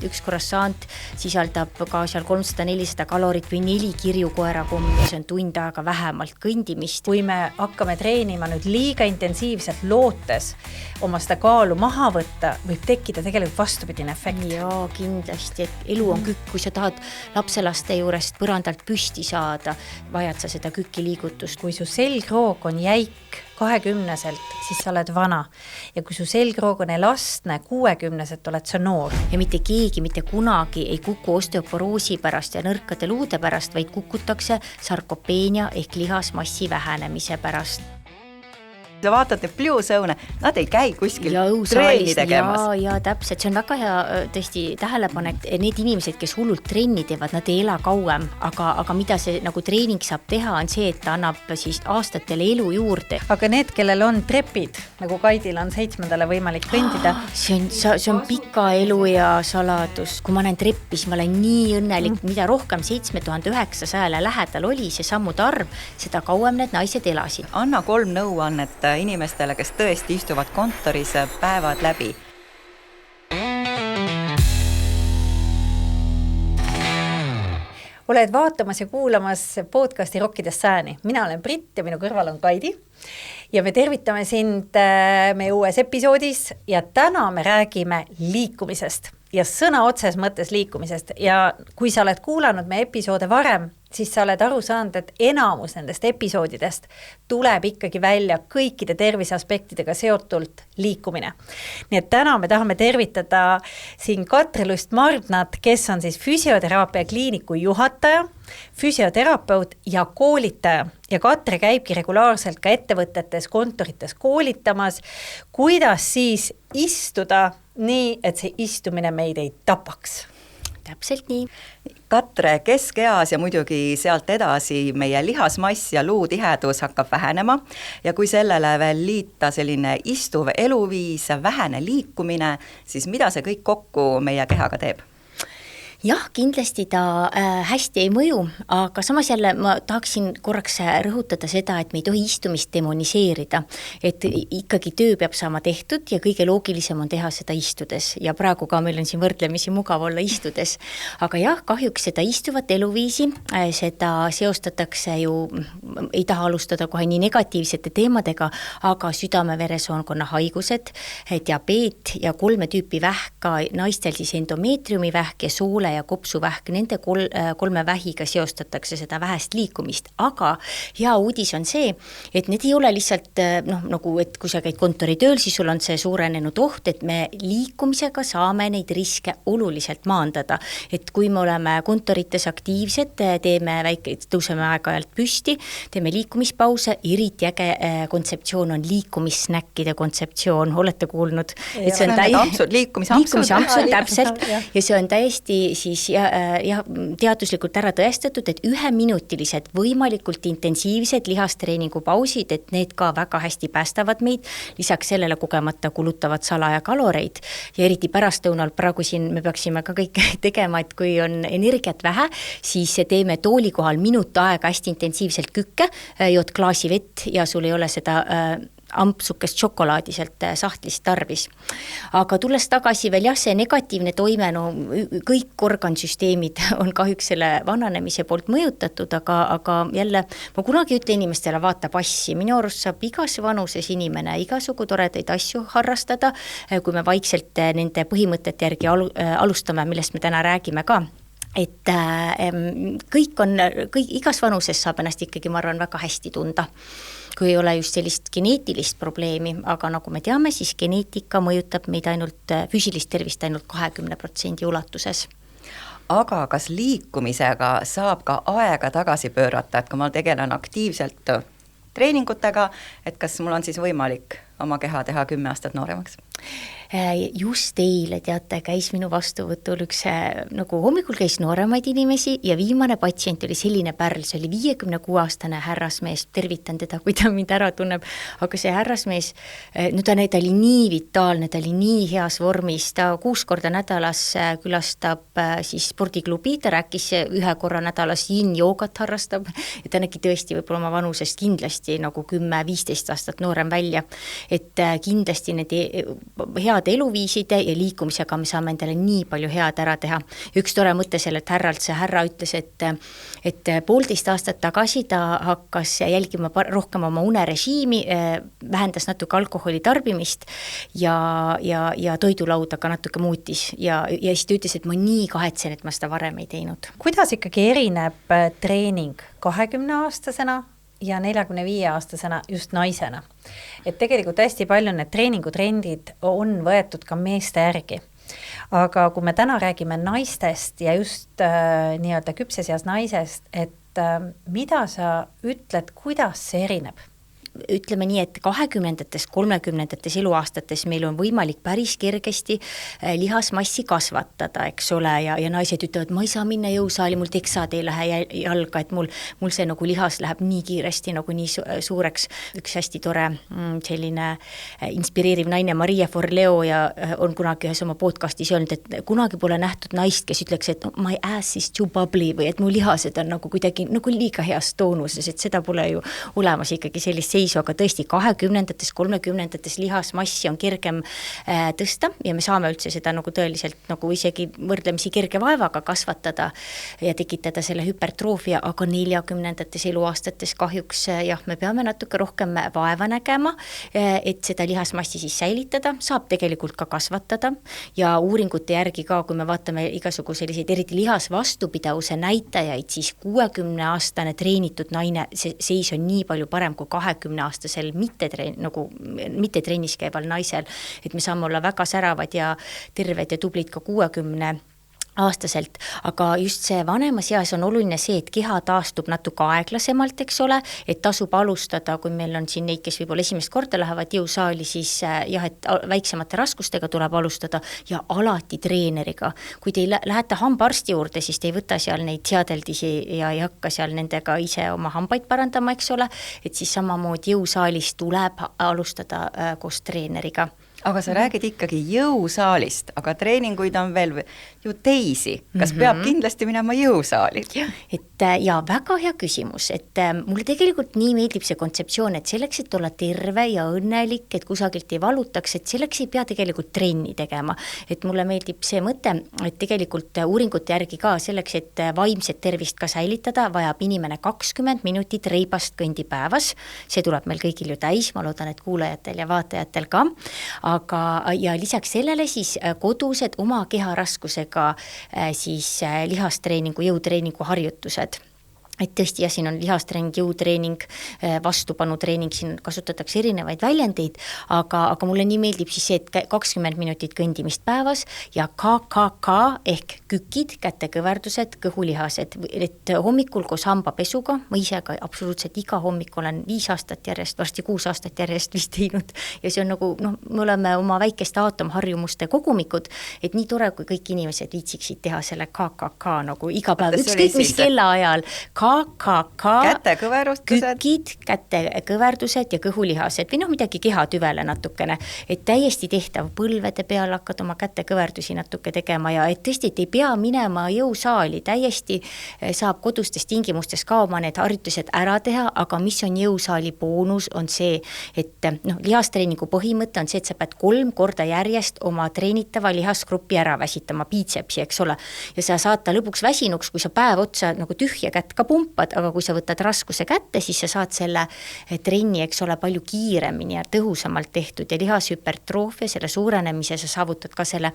Üks croissant sisaldab ka seal 300-400 kalorit või 4 kirjukoerakommi, see on tund aega vähemalt kõndimist. Kui me hakkame treenima nüüd liiga intensiivselt lootes oma seda kaalu maha võtta, võib tekkida tegelikult vastupidine efekt. Jaa, kindlasti, et elu on kükk, kui sa tahad lapselaste juurest põrandalt püsti saada, vajad sa seda kükiliigutust. Kui su selgroog on jäik 20-selt, siis sa oled vana. Ja kui su selgroog on elastne 60-selt, oled sa noor. Ja mitte keegi mitte kunagi ei kuku osteoporoosi pärast ja nõrkade luude pärast, vaid kukutakse sarkopeenia ehk lihasmassi vähenemise pärast. Sa vaatad need Blue Zone, nad ei käi kuskil treeni tegemas. Ja täpselt, see on väga hea tõesti tähelepanek, et need inimesed, kes hullult trenni teevad, nad ei ela kauem, aga mida see nagu treening saab teha, on see, et ta annab siis aastatele elu juurde. Aga need, kellel on trepid, nagu Kaidil on 7. võimalik kõndida. See on pika elu ja saladus. Kui ma näen treppi, siis ma olen nii õnnelik, mida rohkem 7900 lähedal oli see sammude arv, seda kauem need naised elasid. Anna 3 nõuannet inimestele, kes tõesti istuvad kontoris päevad läbi. Oled vaatamas ja kuulamas podcasti Rokkidest sääni. Mina olen Brit ja minu kõrval on Kaidi. Ja me tervitame sind meie uues episoodis ja täna me räägime liikumisest ja sõna otses mõttes liikumisest. Ja kui sa oled kuulanud meie episoode varem, siis sa oled aru saanud, et enamus nendest episoodidest tuleb ikkagi välja kõikide terviseaspektidega seotult liikumine. Nii et täna me tahame tervitada siin Katre Lust-Mardnat, kes on siis füsioteraapia kliiniku juhataja, füsioterapeut ja koolitaja. Ja Katre käibki regulaarselt ka ettevõtetes, kontorites koolitamas, kuidas siis istuda nii, et see istumine meid ei tapaks. Täpselt nii. Katre, keskeas ja muidugi sealt edasi meie lihasmass ja luutihedus hakkab vähenema ja kui sellele veel liita selline istuv eluviis, vähene liikumine, siis mida see kõik kokku meie kehaga teeb? Jah, kindlasti ta hästi ei mõju, aga samas jälle ma tahaksin korraks rõhutada seda, et me ei tohi istumist demoniseerida, et ikkagi töö peab saama tehtud ja kõige loogilisem on teha seda istudes ja praegu ka meil on siin võrdlemisi mugav olla istudes, aga jah, kahjuks seda istuvat eluviisi, seda seostatakse ju, ei taha alustada kohe nii negatiivsete teemadega, aga südame-veresoonkonna haigused, diabeet ja 3 tüüpi vähk, ka naistel siis endomeetriumi vähk ja soole ja kopsuvähk, nende 3 vähiga seostatakse seda vähest liikumist, aga hea uudis on see, et need ei ole lihtsalt nagu, et kui sa käid kontoritööl, siis sul on see suurenenud oht, et me liikumisega saame neid riske oluliselt maandada, et kui me oleme kontorites aktiivsed, tõuseme aeg-ajalt püsti, teeme liikumispause, eriti äge kontseptsioon on liikumissnäkkide kontseptsioon, olete kuulnud? Liikumisampsud, täpselt, ja see on täiesti siis ja teaduslikult ära tõestatud, et 1-minutilised võimalikult intensiivsed lihastreeningu pausid, et need ka väga hästi päästavad meid, lisaks sellele kogemata kulutavad salaja kaloreid ja eriti pärastlõunal praegu siin me peaksime ka kõik tegema, et kui on energiat vähe, siis teeme tooli kohal minut aega hästi intensiivselt kükke, jood klaasi vett ja sul ei ole seda ampsukest šokolaadi sealt sahtlist tarvis. Aga tulles tagasi veel see negatiivne toime, kõik organsüsteemid on kahjuks selle vananemise poolt mõjutatud, aga jälle ma kunagi ütle inimestele vaata passi, minu arust saab igas vanuses inimene igasugu toredaid asju harrastada, kui me vaikselt nende põhimõtete järgi alustame, millest me täna räägime ka. Et igas vanuses saab ennast ikkagi, ma arvan, väga hästi tunda, kui ei ole just sellist geneetilist probleemi, aga nagu me teame, siis geneetika mõjutab meid ainult füüsilist tervist ainult 20% ulatuses. Aga kas liikumisega saab ka aega tagasi pöörata, et kui ma tegelen aktiivselt treeningutega, et kas mul on siis võimalik oma keha teha 10 aastat nooremaks? Just eile, teate, käis minu vastuvõtul üks, nagu hommikul käis nooremaid inimesi ja viimane patsient oli selline pärl, see oli 56-aastane härrasmees, tervitan teda, kui ta mind ära tunneb, aga see härrasmees, ta oli nii vitaalne, ta oli nii heas vormis, ta 6 korda nädalas külastab siis spordiklubi, ta rääkis 1 korra nädalas yin-joogat harrastab ja ta nägi tõesti võib-olla oma vanusest kindlasti nagu 10-15 aastat noorem välja, et kindlasti need head heade eluviiside ja liikumisega me saame endale nii palju head ära teha. Üks tore mõte sellelt härralt, see härra ütles, et 1,5 aastat tagasi ta hakkas jälgima rohkem oma unerežiimi, vähendas natuke alkoholi tarbimist ja toidulauda ka natuke muutis ja siis ta ütles, et ma nii kahetsen, et ma seda varem ei teinud. Kuidas ikkagi erineb treening 20-aastasena ja 45-aastasena just naisena? Et tegelikult hästi palju need treeningutrendid on võetud ka meeste järgi. Aga kui me täna räägime naistest ja just nii-öelda küpses eas naisest, et mida sa ütled, kuidas see erineb? Ütleme nii, et 20-ndates, 30-ndates eluaastates meil on võimalik päris kergesti lihasmassi kasvatada, eks ole, ja naised ütlevad, ma ei saa minna jõusaali, mul teksad ei lähe jalga, et mul see nagu lihas läheb nii kiiresti nagu nii suureks. Üks hästi tore selline inspireeriv naine Maria Forleo ja on kunagi ühes oma podcastis öelnud, et kunagi pole nähtud naist, kes ütleks, et my ass is too bubbly või et mu lihased on nagu kuidagi nagu liiga heas toonuses, et seda pole ju olemas ikkagi sellist seisu, aga tõesti 20-ndates, 30-ndates lihasmassi on kergem tõsta ja me saame üldse seda nagu tõeliselt nagu isegi võrdlemisi kerge vaevaga kasvatada ja tekitada selle hüpertroofia, aga 40-ndates eluaastates kahjuks jah, me peame natuke rohkem vaeva nägema, et seda lihasmassi siis säilitada, saab tegelikult ka kasvatada ja uuringute järgi ka, kui me vaatame igasugu selliseid eriti lihasvastupidavuse näitajaid, siis 60-aastane treenitud naine, see seis on nii palju parem kui 20-aastasel mitte trennis käival naisel, et me saame olla väga säravad ja terved ja tublid ka 60-aastaselt, aga just see vanemas eas on oluline see, et keha taastub natuke aeglasemalt, eks ole, et tasub alustada, kui meil on siin neid, kes võib-olla esimest korda lähevad jõusaali, siis jah, et väiksemate raskustega tuleb alustada ja alati treeneriga. Kui te lähete hambaarsti juurde, siis te ei võta seal neid seadeldisi ja ei hakka seal nendega ise oma hambaid parandama, eks ole, et siis samamoodi jõusaalis tuleb alustada koos treeneriga. Aga sa räägid ikkagi jõusaalist, aga treeninguid on veel ju teisi. Kas peab kindlasti minema jõusaali? Ja väga hea küsimus, et mulle tegelikult nii meeldib see kontseptsioon, et selleks, et olla terve ja õnnelik, et kusagilt ei valutaks, et selleks ei pea tegelikult trenni tegema. Et mulle meeldib see mõte, et tegelikult uuringute järgi ka selleks, et vaimset tervist ka säilitada, vajab inimene 20 minutit reibast kõndi päevas. See tuleb meil kõigil ju täis, ma loodan, et kuulajatel ja vaatajatel ka. Aga ja lisaks sellele siis kodused oma keharaskusega siis lihastreeningu, jõutreeningu harjutused. Et tõesti, ja siin on lihastreening, jõutreening, vastupanutreening, siin kasutatakse erinevaid väljendeid, aga mulle nii meeldib siis see, et 20 minutit kõndimist päevas ja KKK ehk kükid, kätekõverdused, kõhulihased, et hommikul koos hambapesuga, ma ise ka absoluutselt iga hommik olen 5 aastat järjest, varsti 6 aastat järjest vist teinud ja see on nagu, me oleme oma väikeste aatomharjumuste kogumikud, et nii tore, kui kõik inimesed viitsiksid teha selle KKK nagu iga päev, ükskõik mis kella ajal, kätekõverdused, kükid, kätekõverdused ja kõhulihased või midagi kehatüvele natukene, et täiesti tehtav põlvede peal hakkad oma kätekõverdusi natuke tegema ja et tõesti, et ei pea minema jõusaali, täiesti saab kodustes tingimustes ka oma need harjutused ära teha, aga mis on jõusaali boonus, on see, et lihastreeningu põhimõte on see, et sa pead 3 korda järjest oma treenitava lihasgruppi ära väsitama, biitsepsi, eks ole, ja sa saad ta lõpuks väsinuks, kui sa päev otsa nagu tühja kätt ka pumpad, aga kui sa võtad raskuse kätte, siis sa saad selle trenni, eks ole, palju kiiremini ja tõhusamalt tehtud ja lihashüpertroofia, selle suurenemise sa saavutad ka selle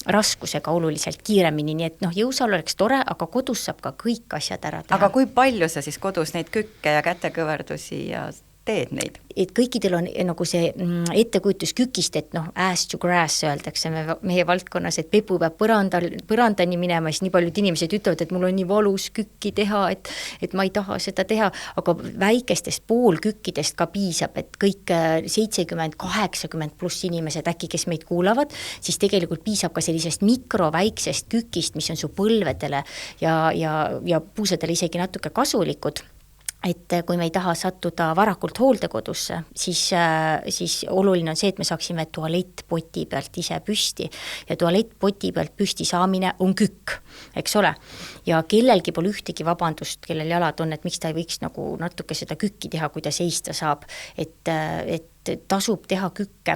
raskusega oluliselt kiiremini, nii et jõusaal oleks tore, aga kodus saab ka kõik asjad ära teha. Aga kui palju sa siis kodus neid kükke ja kätekõverdusi ja teed neid? Et kõikidel on nagu see ettekujutus kükist, et ass to grass öeldakse meie valdkonnas, et pepu peab põrandani minema, siis nii paljud inimesed ütlevad, et mul on nii valus kükki teha, et ma ei taha seda teha, aga väikestest poolkükkidest ka piisab, et kõik 70-80 pluss inimesed äkki, kes meid kuulavad, siis tegelikult piisab ka sellisest mikroväiksest kükist, mis on su põlvedele ja puusadele isegi natuke kasulikud. Et kui me ei taha sattuda varakult hooldekodusse, siis oluline on see, et me saaksime tualettpoti pealt ise püsti ja tualettpoti pealt püsti saamine on kükk, eks ole. Ja kellelgi pole ühtegi vabandust, kellel jalad on, et miks ta ei võiks nagu natuke seda kükki teha, kui ta seista saab. Et tasub teha kükke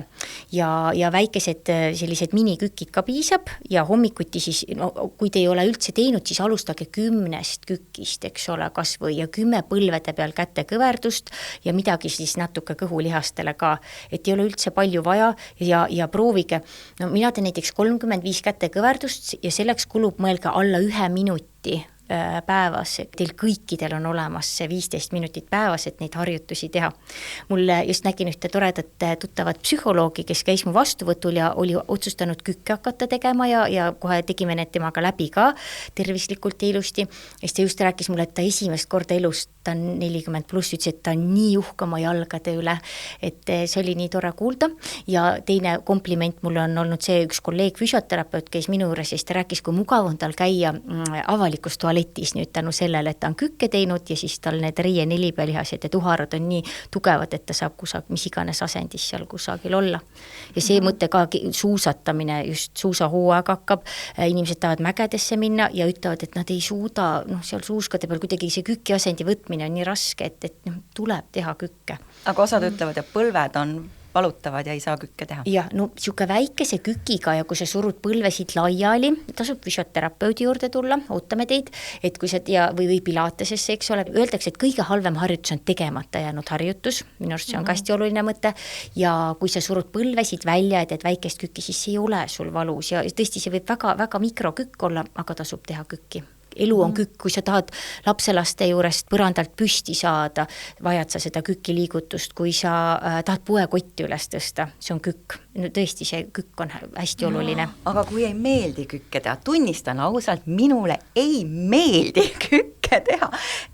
ja väikesed sellised minikükid ka piisab ja hommikuti siis, no kui te ei ole üldse teinud, siis alustage 10 kükist, eks ole, kas või ja 10 põlvede peal kätekõverdust ja midagi siis natuke kõhulihastele ka, et ei ole üldse palju vaja ja proovige, no mina teen näiteks 35 kätekõverdust ja selleks kulub, mõelge, alla 1 minuti päevas, teil kõikidel on olemas see 15 minutit päevas, et neid harjutusi teha. Mul just nägin ühte toredat tuttavat psühholoogi, kes käis mu vastuvõtul ja oli otsustanud kükke hakata tegema ja kohe tegime need temaga läbi ka tervislikult ja ilusti. Ja siis ta just rääkis mulle, et ta esimest korda elust, ta on 40+, ütles, et ta on nii uhke oma jalgade üle, et see oli nii tore kuulda. Ja teine kompliment mul on olnud see, üks kolleeg füsioterapeut käis minu juures ja siis ta rääkis, kui mugav on tal käia avalikus tualetis nüüd tänu sellele, et ta on kükke teinud ja siis tal need reie nelipelihased ja tuharad on nii tugevad, et ta saab mis iganes asendis seal kusagil olla. Ja see mõte ka suusatamine, just suusahooaeg hakkab, inimesed tahavad mägedesse minna ja ütlevad, et nad ei suuda, seal suuskade peal kuidagi see küki asendi võtmine on nii raske, et tuleb teha kükke. Aga osad ütlevad, et põlved on valutavad ja ei saa kükke teha. Ja, no siuke väikese kükiga ja kui sa surud põlvesid laiali, tasub füsioterapeudi juurde tulla, ootame teid, et kui sa või pilatesesse, eks ole, öeldakse, et kõige halvem harjutus on tegemata jäänud harjutus, minu arust see on ka hästi oluline mõte, ja kui sa surud põlvesid välja, et väikest kükki, siis ei ole sul valus ja tõesti see võib väga mikrokükk olla, aga tasub teha kükki. Elu on kükk, kui sa tahad lapselaste juurest põrandalt püsti saada, vajad sa seda kükki liigutust, kui sa tahad poekotti üles tõsta, see on kükk. No tõesti, see kükk on hästi oluline. Aga kui ei meeldi kükke teha, tunnistan ausalt, minule ei meeldi kükke teha,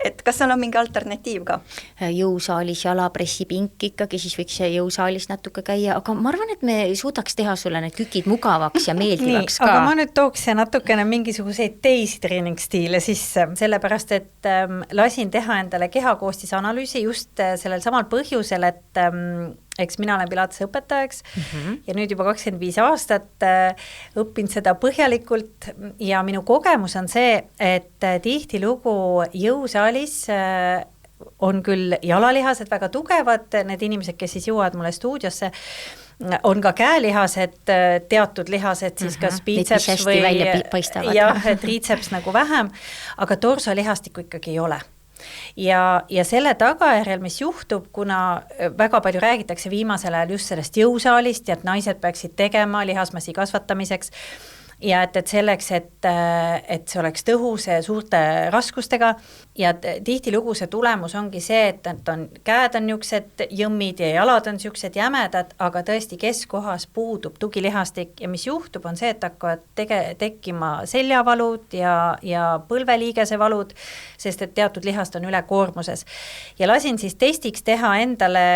et kas seal on mingi alternatiiv ka? Jõusaalis jalapressipink ikkagi, siis võiks jõusaalis natuke käia, aga ma arvan, et me suudaks teha sulle need kükid mugavaks ja meeldivaks ka. Aga ma nüüd tooks natukene mingisuguseid teisi treeningstiile sisse, sellepärast, et lasin teha endale kehakoostisanalüüsi just sellel samal põhjusel, et eks mina olen pilatese õpetajaks ja nüüd juba 25 aastat õppinud seda põhjalikult ja minu kogemus on see, et tihtilugu jõusaalis on küll jalalihased väga tugevad, need inimesed, kes siis jõuavad mulle stuudiosse, on ka käelihased, teatud lihased, siis kas biitseps või triitseps nagu vähem, aga torsolihastikku ikkagi ei ole. Ja selle tagajärjel, mis juhtub, kuna väga palju räägitakse viimasel ajal just sellest jõusaalist ja et naised peaksid tegema lihasmassi kasvatamiseks ja et selleks, et see oleks tõhus suurte raskustega ja tihtilugu see tulemus ongi see, et käed on niisugused jõmmid ja jalad on niisugused jämedad, aga tõesti keskkohas puudub tugilihastik ja mis juhtub, on see, et hakkavad tekkima seljavalud ja põlveliigese valud, sest et teatud lihast on ülekoormuses. Ja lasin siis testiks teha endale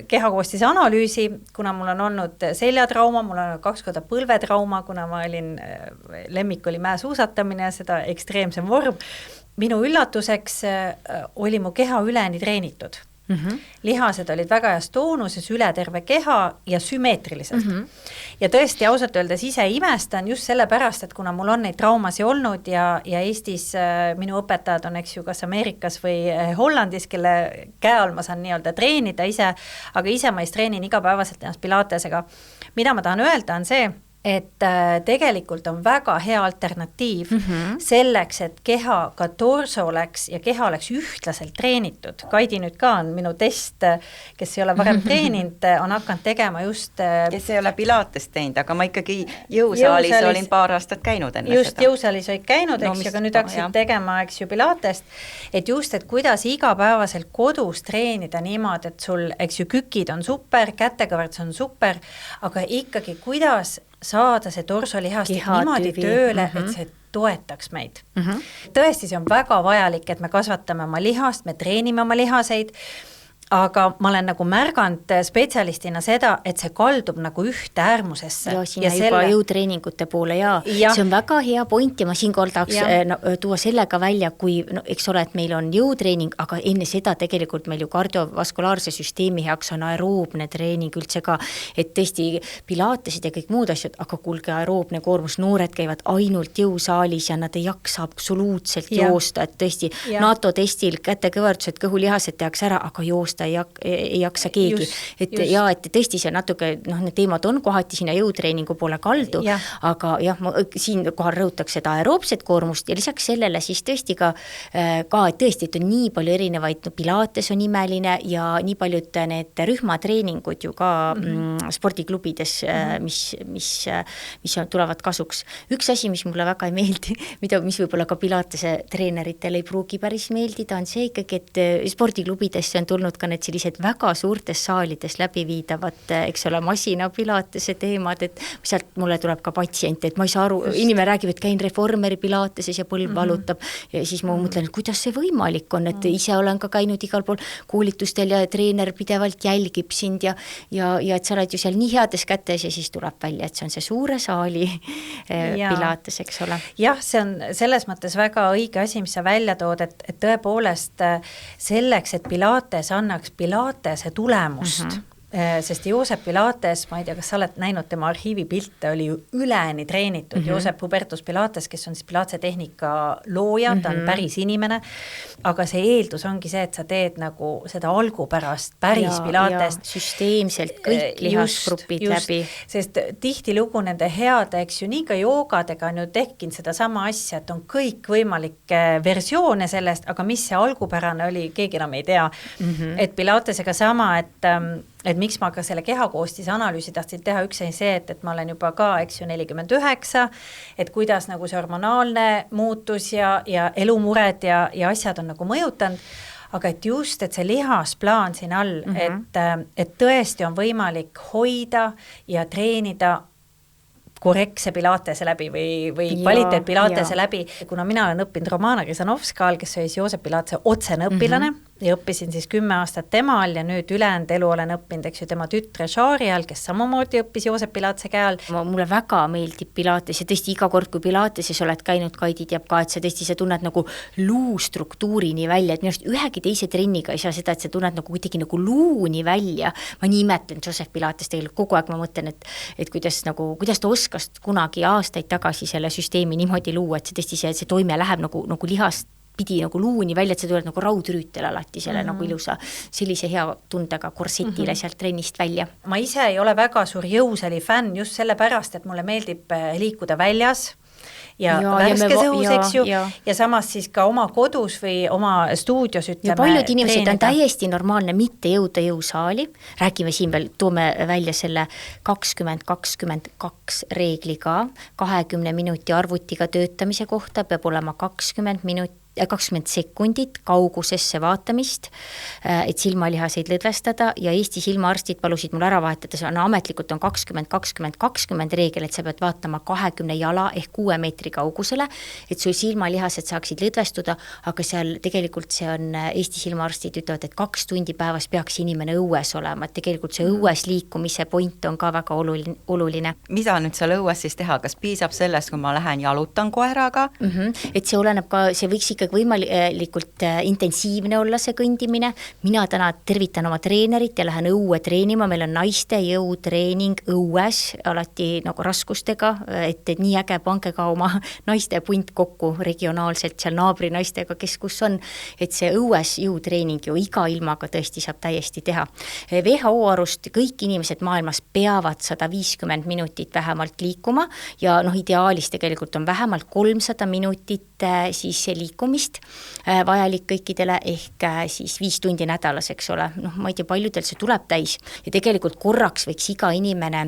kehakoostise analüüsi, kuna mul on olnud seljatrauma, mul on olnud 2 korda põlvetrauma, kuna ma olin, lemmik oli mäesuusatamine, seda ekstreemsem vorm. Minu üllatuseks oli mu keha üleni treenitud. Lihased olid väga heas toonuses, üle terve keha ja sümmeetriliselt. Ja tõesti ausalt öeldes ise imestan just sellepärast, et kuna mul on neid traumasi olnud ja Eestis minu õpetajad on, eks ju, kas Ameerikas või Hollandis, kelle käe all ma saan nii-öelda treenida ise, aga ise ma treenin igapäevaselt ennast pilatesega. Mida ma tahan öelda on see, et tegelikult on väga hea alternatiiv selleks, et keha ka torso oleks ja keha oleks ühtlaselt treenitud. Kaidi nüüd ka on minu test, kes ei ole varem treeninud, on hakanud tegema just... Kes ei ole pilatest teinud, aga ma ikkagi jõusaalis olin paar aastat käinud enne just seda. Just jõusaalis olid käinud, eks, aga nüüd hakkasid tegema, eks ju, pilatest, et just, et kuidas igapäevaselt kodus treenida niimoodi, et sul, eks ju, kükid on super, kätekõverts on super, aga ikkagi kuidas saada see torsolihastik niimoodi tööle, et see toetaks meid. Tõesti, see on väga vajalik, et me kasvatame oma lihast, me treenime oma lihaseid, aga ma olen nagu märganud spetsialistina seda, et see kaldub nagu ühte äärmusesse. Ja sinna juba jõutreeningute poole ja see on väga hea point ja ma siinkohal tahaks tuua sellega välja, kui, eks ole, et meil on jõutreening, aga enne seda tegelikult meil ju kardiovaskulaarse süsteemi heaks on aeroobne treening üldse ka, et tõesti pilatesid ja kõik muud asjad, aga kuulge aeroobne koormus, noored käivad ainult jõusaalis ja nad ei jaksa absoluutselt joosta, et tõesti NATO testil kätekõverdused, kõhulihased tehakse ära, aga joosta tõsta ei jaksa keegi. Et tõesti see natuke, need teemad on kohati sinna jõutreeningu poole kaldu, aga jah, ma siin kohal rõhutaks seda aeroobset koormust ja lisaks sellele siis tõesti ka, et tõesti, et on nii palju erinevaid, Pilates on imeline ja nii paljud need rühmatreeningud ju ka spordiklubides, mis tulevad kasuks. Üks asi, mis mulle väga ei meeldi, mis võib-olla ka Pilatese treeneritel ei pruugi päris meeldida, on see ikkagi, et spordiklubidesse on tulnud ka need sellised väga suurtes saalides läbiviidavad, eks ole, masina Pilatese teemad, et sealt mulle tuleb ka patsient, et ma ei saa aru, inimene räägib, et käin reformeri Pilateses ja põlv valutab ja siis ma mõtlen, et kuidas see võimalik on, et ise olen ka käinud igal pool koolitustel ja treener pidevalt jälgib sind ja et sa oled ju seal nii heades kätes ja siis tuleb välja, et see on see suure saali Pilates, eks ole. Jah, see on selles mõttes väga õige asi, mis sa välja tood, et tõepoolest selleks, et Pilates annaks Pilatese tulemust, sest Joosep Pilates, ma ei tea, kas sa oled näinud tema arhiivipilte, oli ju üleni treenitud, Joosep Hubertus Pilates, kes on siis Pilatese tehnika looja, ta on päris inimene, aga see eeldus ongi see, et sa teed nagu seda algupärast päris Pilatest. Süsteemselt kõik lihasgrupid läbi. Sest tihtilugu nende heade, eks ju, nii ka joogadega on ju tekkinud seda sama asja, et on kõik võimalikke versioone sellest, aga mis see algupärane oli, keegi enam ei tea. Et Pilatesega sama, et miks ma ka selle kehakoostise analüüsi tahtsin teha, üks on see, et ma olen juba ka, eks ju, 49, et kuidas nagu see hormonaalne muutus ja elumured ja asjad on nagu mõjutanud, aga et just, et see lihasplaan siin all, et tõesti on võimalik hoida ja treenida korrektse Pilatese läbi või kvaliteet Pilatese läbi, kuna mina olen õppinud Romana Krisanovskal, kes oli Joosep Pilatese otsene õpilane ja õppisin siis 10 aastat tema all ja nüüd ülejäänud elu olen õppinud, eks ju, tema tütre Shari all, kes samamoodi õppis Joosep Pilatese käe all. Mulle väga meeldib Pilates ja tõesti iga kord, kui Pilateses oled käinud, Kaidi teab ka, et sa tunned nagu luustruktuurini välja, et minu arust ühegi teise trenniga ei saa seda, et sa tunned nagu kuidagi nagu luuni välja. Ma nii imetlen Joosep Pilates tegelikult kogu aeg, ma mõtlen, et kuidas ta oskas kunagi aastaid tagasi selle süsteemi niimoodi luua, et see tõesti see toime läheb nagu lihast pidi nagu luuni välja, et see tuleb nagu raudrüütel alati selle nagu ilusa, sellise hea tundega korsetile sealt trennist välja. Ma ise ei ole väga suur jõusali fänn just sellepärast, et mulle meeldib liikuda väljas ja värskes õhus, eks ju, ja samas siis ka oma kodus või oma stuudios ütleme. Ja paljud inimesed on täiesti normaalne mitte jõuda jõusaali, räägime siin veel, toome välja selle 20-22 reegli ka, 20 minuti arvutiga töötamise kohta peab olema 20 sekundit kaugusesse vaatamist, et silmalihaseid lõdvestada ja Eesti silmaarstid palusid mul ära vahetada, see on ametlikult on 20-20-20 reegel, et sa pead vaatama 20 jala ehk 6 meetri kaugusele, et su silmalihased saaksid lõdvestuda, aga seal tegelikult see on, Eesti silmaarstid ütlevad, et 2 tundi päevas peaks inimene õues olema, et tegelikult see õues liikumise point on ka väga oluline. Mida nüüd seal õues siis teha, kas piisab sellest, kui ma lähen jalutan koeraga? Et see oleneb ka, see võiks ikkagi võimalikult intensiivne olla see kõndimine. Mina täna tervitan oma treenerit ja lähen õue treenima, meil on naiste jõutreening õues, alati nagu raskustega, et nii äge, pange ka oma naiste punt kokku regionaalselt seal naabri naistega, kes kus on, et see õues jõutreening ju iga ilmaga tõesti saab täiesti teha. WHO arust kõik inimesed maailmas peavad 150 minutit vähemalt liikuma ja ideaalis tegelikult on vähemalt 300 minutit siis liikumist vajalik kõikidele ehk siis 5 tundi nädalas, eks ole. Ma ei tea, paljudel see tuleb täis ja tegelikult korraks võiks iga inimene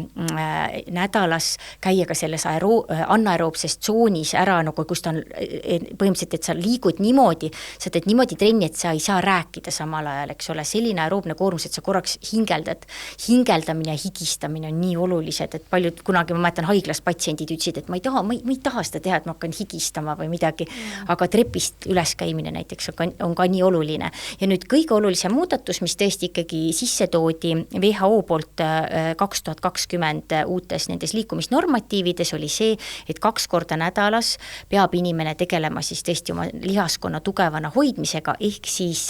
nädalas käia ka selles anaeroobses tsoonis ära, nagu kus ta on põhimõtteliselt, et sa liigud niimoodi, sa teed niimoodi trenni, et sa ei saa rääkida samal ajal, eks ole, selline aeroobne koormus, et sa korraks hingeldad. Hingeldamine ja higistamine on nii olulised, et paljud kunagi, ma mäletan haiglas patsiendid ütlesid, et ma ei taha seda teha, et ma hakkan higistama või midagi, aga trepist üles käimine näiteks on ka nii oluline. Ja nüüd kõige olulisem muudatus, mis tõesti ikkagi sisse toodi WHO poolt 2020 uutes nendes liikumisnormatiivides oli see, et 2 korda nädalas peab inimene tegelema siis tõesti oma lihaskonna tugevana hoidmisega, ehk siis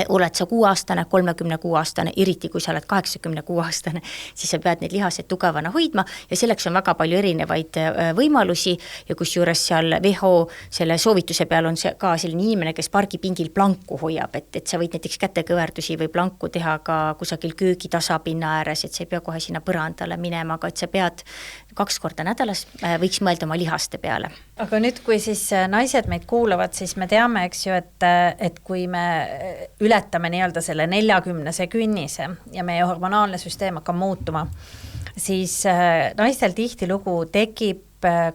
oled sa 6-aastane, 36-aastane, eriti kui sa oled 86-aastane, siis sa pead need lihased tugevana hoidma ja selleks on väga palju erinevaid võimalusi ja kusjuures seal WHO selle soovituse peal on see ka selline inimene, kes pargipingil planku hoiab, et sa võid näiteks kätekõverdusi või planku teha ka kusagil köögi tasapinna ääres, et sa ei pea kohe sinna põrandale minema, aga et sa pead 2 korda nädalas võiks mõelda oma lihaste peale. Aga nüüd, kui siis naised meid kuulavad, siis me teame, eks ju, et kui me ületame nii-öelda selle 40 künnise ja meie hormonaalne süsteem hakkab muutuma, siis naistel tihtilugu tekib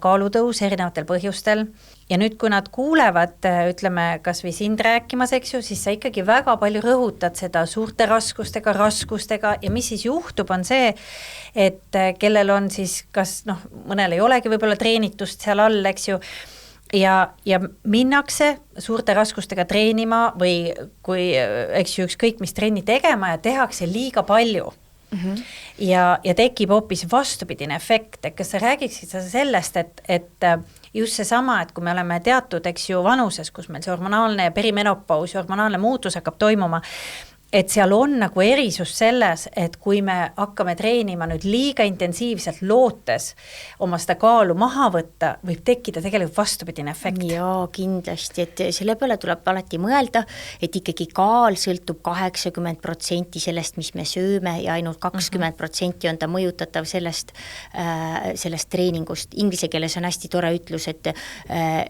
kaalutõus erinevatel põhjustel ja nüüd, kui nad kuulevad, ütleme, kas või sind rääkimas, eks ju, siis sa ikkagi väga palju rõhutad seda suurte raskustega ja mis siis juhtub, on see, et kellel on siis, kas mõnel ei olegi võib-olla treenitust seal all, eks ju, ja minnakse suurte raskustega treenima või kui, eks ju, ükskõik mis trenni tegema ja tehakse liiga palju. Ja tekib hoopis vastupidine efekt, et kas sa räägiksid sellest, et just seesama, et kui me oleme teatud, eks ju, vanuses, kus meil see hormonaalne ja perimenopaus ja hormonaalne muutus hakkab toimuma, et seal on nagu erisus selles, et kui me hakkame treenima nüüd liiga intensiivselt lootes oma seda kaalu maha võtta, võib tekkida tegelikult vastupidine efekt. Jaa, kindlasti, et selle peale tuleb alati mõelda, et ikkagi kaal sõltub 80% sellest, mis me sööme ja ainult 20% on ta mõjutatav sellest treeningust. Inglise keeles on hästi tore ütlus, et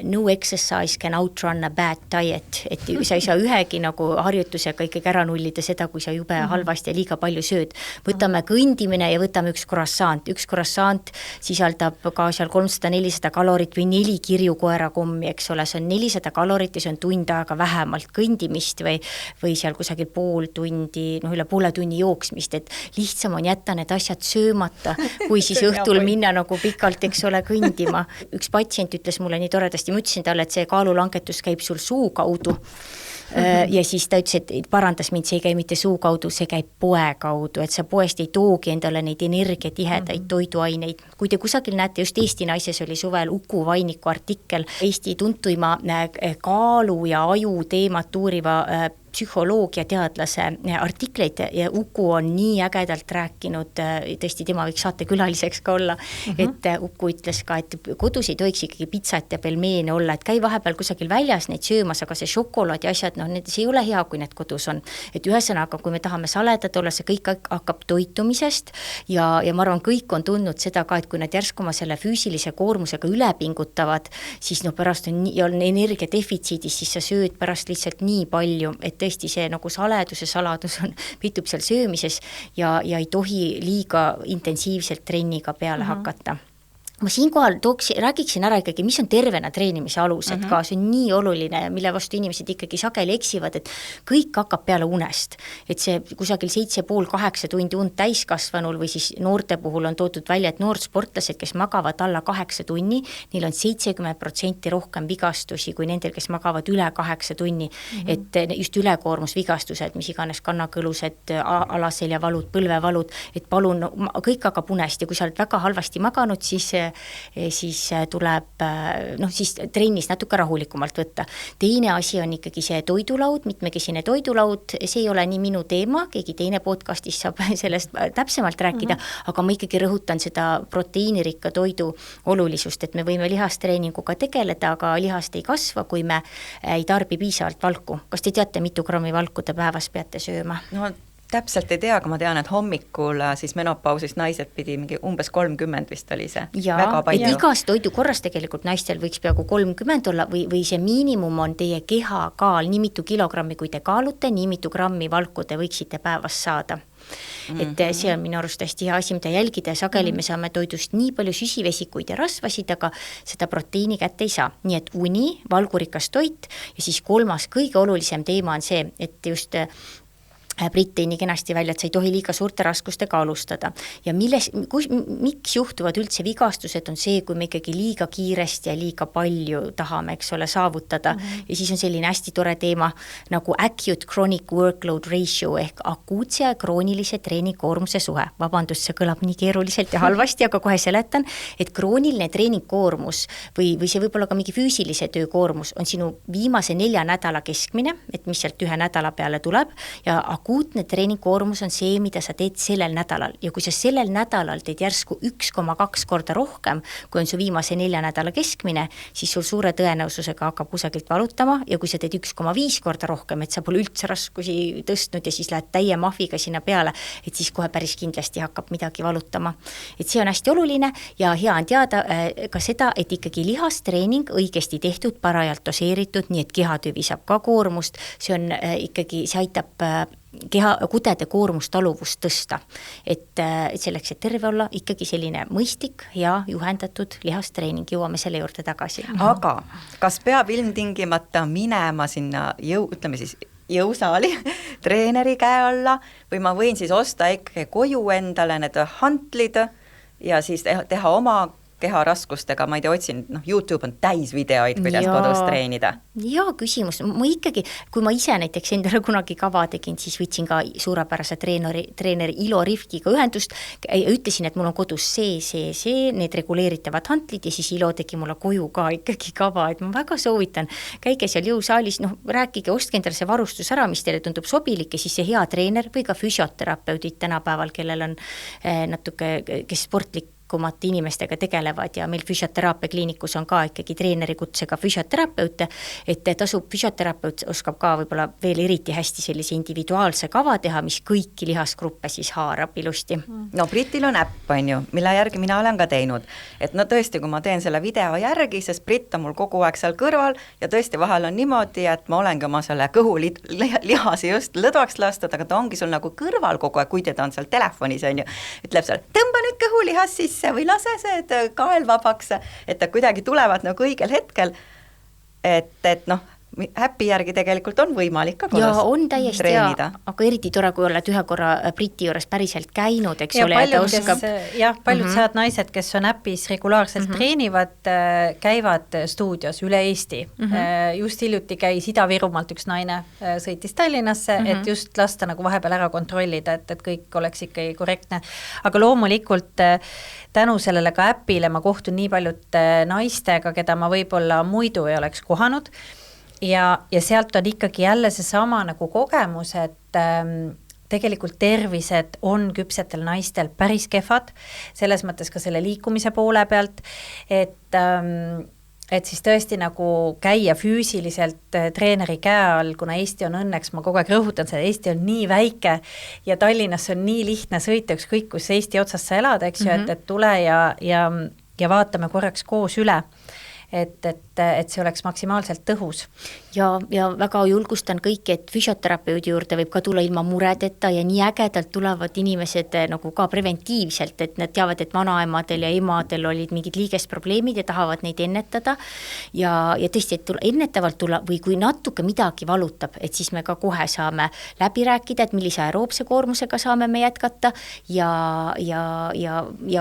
no exercise can outrun a bad diet, et sa ei saa ühegi nagu harjutusega ikkagi ära nullida seda, kui sa jube halvasti ja liiga palju sööd. Võtame kõndimine ja võtame üks croissant sisaldab ka seal 300-400 kalorit või 4 kirjukoera kommi, eks ole, see on 400 kalorit ja see on tund aega vähemalt kõndimist või seal kusagil pool tundi, üle poole tunni jooksmist, et lihtsam on jätta need asjad söömata, kui siis õhtul minna nagu pikalt, eks ole, kõndima. Üks patsient ütles mulle nii toredasti, ma ütlesin talle, et see kaalulangetus käib sul suu kaudu. Ja siis ta ütles, et parandas mind, see ei käi mitte suu kaudu, see käib poe kaudu, et sa poest ei toogi endale neid energiatihedaid toiduaineid. Kui te kusagil näete, just Eesti Naises oli suvel Uku Vainiku artikkel Eesti tuntuima kaalu ja aju teemat uuriva psühholoogia teadlase artikleid ja Uku on nii ägedalt rääkinud, tõesti tema võiks saatekülaliseks ka olla, et Uku ütles ka, et kodus ei tohiks ikkagi pitsat ja pelmeene olla, et käi vahepeal kusagil väljas neid söömas, aga see šokolaad ja asjad, see ei ole hea, kui need kodus on. Et ühesõnaga, kui me tahame saledad olla, see kõik hakkab toitumisest ja ma arvan, kõik on tundnud seda ka, et kui nad järsku oma selle füüsilise koormusega üle pingutavad, siis pärast on energiadefitsiidis, siis sa sööd pärast lihtsalt nii palju, et tõesti see nagu saladus peitub seal söömises ja ei tohi liiga intensiivselt trenniga peale hakata. Ma siinkohal räägiksin ära ikkagi, mis on tervena treenimise alused ka, see on nii oluline, mille vastu inimesed ikkagi sageli eksivad, et kõik hakkab peale unest. Et see kusagil 7,5-8 tundi und täiskasvanul või siis noorte puhul on toodud välja, et noorsportlased, kes magavad alla 8 tunni, neil on 70% rohkem vigastusi kui nendel, kes magavad üle 8 tunni. Et just ülekoormusvigastused, mis iganes kannakõlused, alaseljavalud, põlvevalud, et palun, kõik hakkab unest ja kui sa oled väga halvasti maganud, siis tuleb siis trennis natuke rahulikumalt võtta. Teine asi on ikkagi see toidulaud, mitmekesine toidulaud, see ei ole nii minu teema, keegi teine podcastis saab sellest täpsemalt rääkida, aga ma ikkagi rõhutan seda proteiinirikka toidu olulisust, et me võime lihastreeninguga tegeleda, aga lihast ei kasva, kui me ei tarbi piisavalt valku. Kas te teate, mitu grammi valku te päevas peate sööma? No täpselt ei tea, aga ma tean, et hommikul siis menopausis naised pidi mingi umbes 30 vist oli see. Väga palju. Et igas toidukorras tegelikult naistel võiks peaaegu 30 olla või see miinimum on teie kehakaal, nii mitu kilogrammi kui te kaalute, nii mitu grammi valku te võiksite päevas saada. Et see on minu arust hästi hea asi, mida jälgida ja sageli me saame toidust nii palju süsivesikuid ja rasvasid, aga seda proteiini kätte ei saa. Nii et uni, valgurikas toit ja siis kolmas kõige olulisem teema on see, et just Brit tõi nii kenasti välja, et sa ei tohi liiga suurte raskustega alustada. Ja miks juhtuvad üldse vigastused, on see, kui me ikkagi liiga kiiresti ja liiga palju tahame, eks ole, saavutada. Ja siis on selline hästi tore teema nagu acute chronic workload ratio ehk akuutse ja kroonilise treeningkoormuse suhe. Vabandust, see kõlab nii keeruliselt ja halvasti, aga kohe seletan, et krooniline treeningkoormus või see võib olla ka mingi füüsilise töökoormus on sinu viimase 4 nädala keskmine, et mis sealt 1 nädala peale tuleb ja akuutne treeningkoormus on see, mida sa teed sellel nädalal ja kui sa sellel nädalal teed järsku 1,2 korda rohkem, kui on su viimase 4 nädala keskmine, siis sul suure tõenäosusega hakkab kusagilt valutama ja kui sa teed 1,5 korda rohkem, et sa pole üldse raskusi tõstnud ja siis lähed täie mahviga sinna peale, et siis kohe päris kindlasti hakkab midagi valutama. Et see on hästi oluline ja hea on teada ka seda, et ikkagi lihastreening õigesti tehtud, parajalt doseeritud, nii et kehatüvi saab ka koormust, see on ikkagi, see aitab kudede koormustaluvust tõsta. Et selleks, et terve olla, ikkagi selline mõistlik ja juhendatud lihastreening, jõuame selle juurde tagasi. Aga kas peab ilmtingimata minema sinna jõusaali treeneri käe alla või ma võin siis osta ikkagi koju endale need hantlid ja siis teha oma keha raskustega, ma ei tea, otsin, YouTube on täis videoid, kuidas kodus treenida. Jaa, küsimus. Ma ikkagi, kui ma ise näiteks endale kunagi kava tegin, siis võtsin ka suurepärase treeneri Ilo Rifkiga ühendust ja ütlesin, et mul on kodus see, need reguleeritavad hantlid ja siis Ilo tegi mulle koju ka ikkagi kava, et ma väga soovitan, käige seal jõusaalis, rääkige, ostke endale see varustus ära, mis teile tundub sobilik ja siis see hea treener või ka füsioterapeudid tänapäeval, kellel on natuke, kes sportlikumate inimestega tegelevad ja meil füsioteraapia kliinikus on ka ikkagi treeneri kutsega füsioterapeute, et tasub füsioterapeut oskab ka võib-olla veel eriti hästi sellise individuaalse kava teha, mis kõiki lihasgruppe siis haarab ilusti. No Britil on äpp, on ju, mille järgi mina olen ka teinud, et tõesti, kui ma teen selle video järgi, sest Brit on mul kogu aeg seal kõrval ja tõesti vahel on niimoodi, et ma olengi oma selle kõhulihase just lõdvaks lastud, aga ta ongi sul nagu kõrval kogu aeg, kui teda on seal telefonis, on ju, ütleb seal, tõmba nüüd kõhulihas sisse või lase see kael vabaks, et ta kuidagi tulevad nagu õigel hetkel, et äppi järgi tegelikult on võimalik ka kodus on täiesti treenida. Aga eriti tore, kui oled ühe korra Briti juures päriselt käinud, eks ole, ja ta oskab... Paljud saad naised, kes on äpis regulaarselt treenivad, käivad stuudios üle Eesti. Just hiljuti käis Ida-Virumaalt üks naine, sõitis Tallinnasse, et just lasta nagu vahepeal ära kontrollida, et kõik oleks ikkagi korrektne. Aga loomulikult tänu sellele ka äpile ma kohtun nii paljud naistega, keda ma võib-olla muidu ei oleks kohanud. Ja sealt on ikkagi jälle see sama nagu kogemus, et tegelikult tervised on küpsetel naistel päris kehvad, selles mõttes ka selle liikumise poole pealt, et siis tõesti nagu käia füüsiliselt treeneri käe all, kuna Eesti on õnneks, ma kogu aeg rõhutan seda, Eesti on nii väike ja Tallinnas on nii lihtne sõita, ükskõik kus Eesti otsas sa elad, eks ju, et tule ja vaatame korraks koos üle. Et see oleks maksimaalselt tõhus. Ja väga julgustan kõiki, et füsioterapeudi juurde võib ka tulla ilma muredeta ja nii ägedalt tulevad inimesed nagu ka preventiivselt, et nad teavad, et vanaemadel ja emadel olid mingid liigesprobleemid ja tahavad neid ennetada ja tõesti, et ennetavalt tulla või kui natuke midagi valutab, et siis me ka kohe saame läbi rääkida, et millise aeroobse koormusega saame me jätkata ja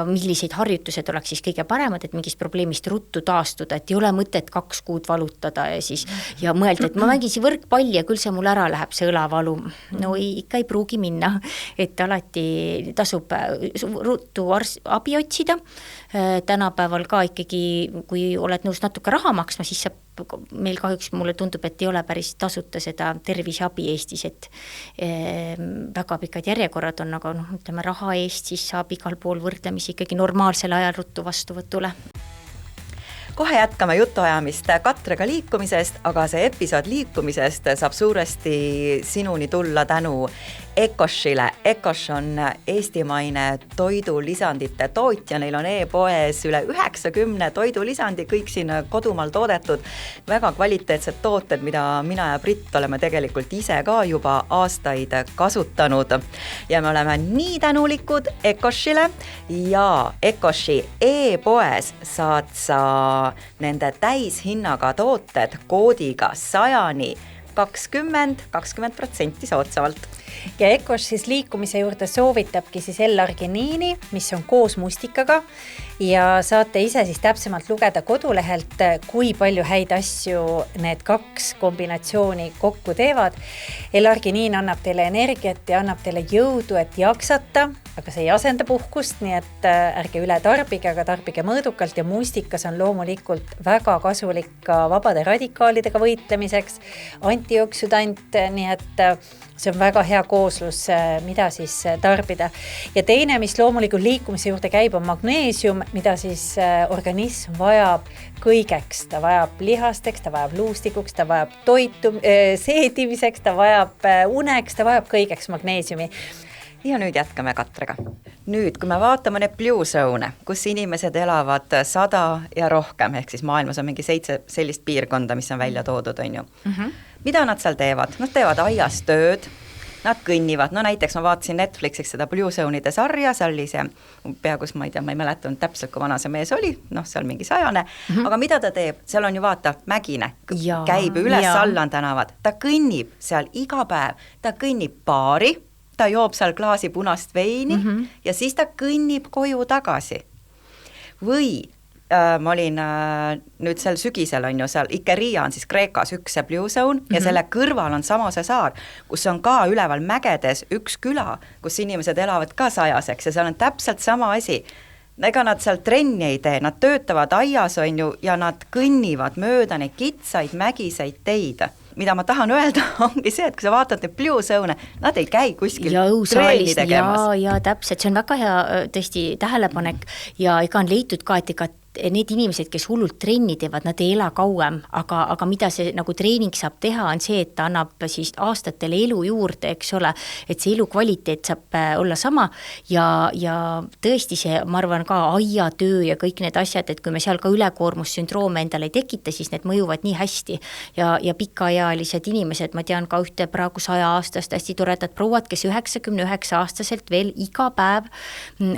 milliseid harjutused oleks siis kõige paremad, et mingist probleemist ruttu taastuda, et ei ole mõtet 2 kuud valutada ja mõelda, et ma mängisin võrkpalli ja küll see mul ära läheb, see õlavalu. No ikka ei pruugi minna, et alati tasub ruttu abi otsida. Tänapäeval ka ikkagi, kui oled nõus natuke raha maksma, siis saab meil kahjuks mulle tundub, et ei ole päris tasuta seda terviseabi Eestis, et väga pikad järjekorrad on, aga ütleme raha eest, siis saab igal pool võrdlemisi ikkagi normaalsel ajal ruttu vastuvõtule. Kohe jätkame jutuajamist Katrega liikumisest, aga see episood liikumisest saab suuresti sinuni tulla tänu Ecoshile. Ecosh on eestimaine toidulisandite tootja, neil on e-poes üle 90 toidulisandi, kõik siin kodumaal toodetud, väga kvaliteetsed tooted, mida mina ja Brit oleme tegelikult ise ka juba aastaid kasutanud. Ja me oleme nii tänulikud Ecoshile ja Ecoshi e-poes saad sa nende täishinnaga tooted koodiga 100 20% soodsamalt. Ja Ecosh siis liikumise juurde soovitabki siis L-arginiini, mis on koos mustikaga ja saate ise siis täpsemalt lugeda kodulehelt, kui palju häid asju need kaks kombinatsiooni kokku teevad. L-arginiin annab teile energiat ja annab teile jõudu, et jaksata, aga see ei asenda puhkust, nii et ärge üle tarbige, aga tarbige mõõdukalt ja mustikas on loomulikult väga kasulik ka vabade radikaalidega võitlemiseks, antioksüdant, nii et see on väga hea kooslus, mida siis tarbida. Ja teine, mis loomulikult liikumise juurde käib, on magneesium, mida siis organism vajab kõigeks. Ta vajab lihasteks, ta vajab luustikuks, ta vajab seedimiseks, ta vajab uneks, ta vajab kõigeks magneesiumi. Ja nüüd jätkame Katrega. Nüüd, kui me vaatame need blue zone, kus inimesed elavad 100 ja rohkem, ehk siis maailmas on mingi 7 sellist piirkonda, mis on välja toodud, on ju. Mida nad seal teevad? Nad teevad aias tööd, nad kõnnivad, no näiteks ma vaatasin Netflixis seda Blue Zone'ide sarja, seal oli see peaaegu, ma ei mäletanud täpselt, kui vana see mees oli, noh, seal mingi 100, aga mida ta teeb? Seal on ju vaata mägine, käib üles-alla on tänavad, ta kõnnib seal iga päev, ta kõnnib baari, ta joob seal klaasi punast veini ja siis ta kõnnib koju tagasi. Või ma olin nüüd seal sügisel on ju seal, Ikeria on siis Kreekas üks see Blue Zone ja selle kõrval on sama see saar, kus on ka üleval mägedes üks küla, kus inimesed elavad ka sajaseks ja seal on täpselt sama asi. Ega nad seal trenni ei tee, nad töötavad aias on ju ja nad kõnnivad mööda neid kitsaid mägiseid teid. Mida ma tahan öelda ongi see, et kui sa vaatad neid Blue Zone, nad ei käi kuskil treeni tegemas. Ja täpselt, see on väga hea tõesti tähelepanek ja ega on leitud ka, et ega need inimesed, kes hullult trenni teevad, nad ei ela kauem, aga mida see nagu treening saab teha, on see, et ta annab siis aastatele elu juurde, eks ole, et see elu kvaliteet saab olla sama ja tõesti see, ma arvan ka aiatöö ja kõik need asjad, et kui me seal ka ülekoormussündroome endale ei tekita, siis need mõjuvad nii hästi ja pikaealised inimesed, ma tean ka ühte praegu 100-aastast hästi toredat prouad, kes 99-aastaselt veel iga päev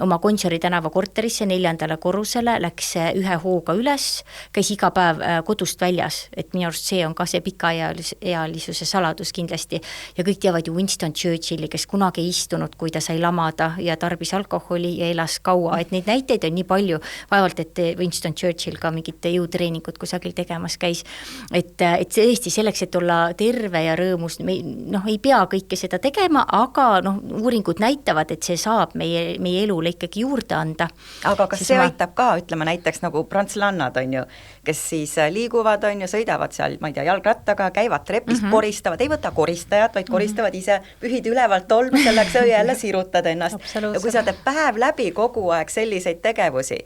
oma Gonsiori tänava korterisse 4. korrusele läks ühe hooga üles, käis iga päev kodust väljas, et minu arust see on ka see pikaealisuse saladus kindlasti ja kõik teavad ju Winston Churchilli, kes kunagi ei istunud, kui ta sai lamada ja tarbis alkoholi ja elas kaua, et neid näiteid on nii palju, vaevalt, et Winston Churchill ka mingit jõutreeningut kusagil tegemas käis, et tõesti selleks, et olla terve ja rõõmus, ei pea kõike seda tegema, aga uuringud näitavad, et see saab meie elule ikkagi juurde anda. Aga kas see aitab ka, ütleme näiteks nagu prantslannad on ju, kes siis liiguvad on ju, sõidavad seal, ma ei tea, jalgrattaga, käivad trepist, koristavad, ei võta koristajat, vaid koristavad ise pühid ülevalt tolm, selleks jälle sirutad ennast. Ja kui sa teed päev läbi kogu aeg selliseid tegevusi,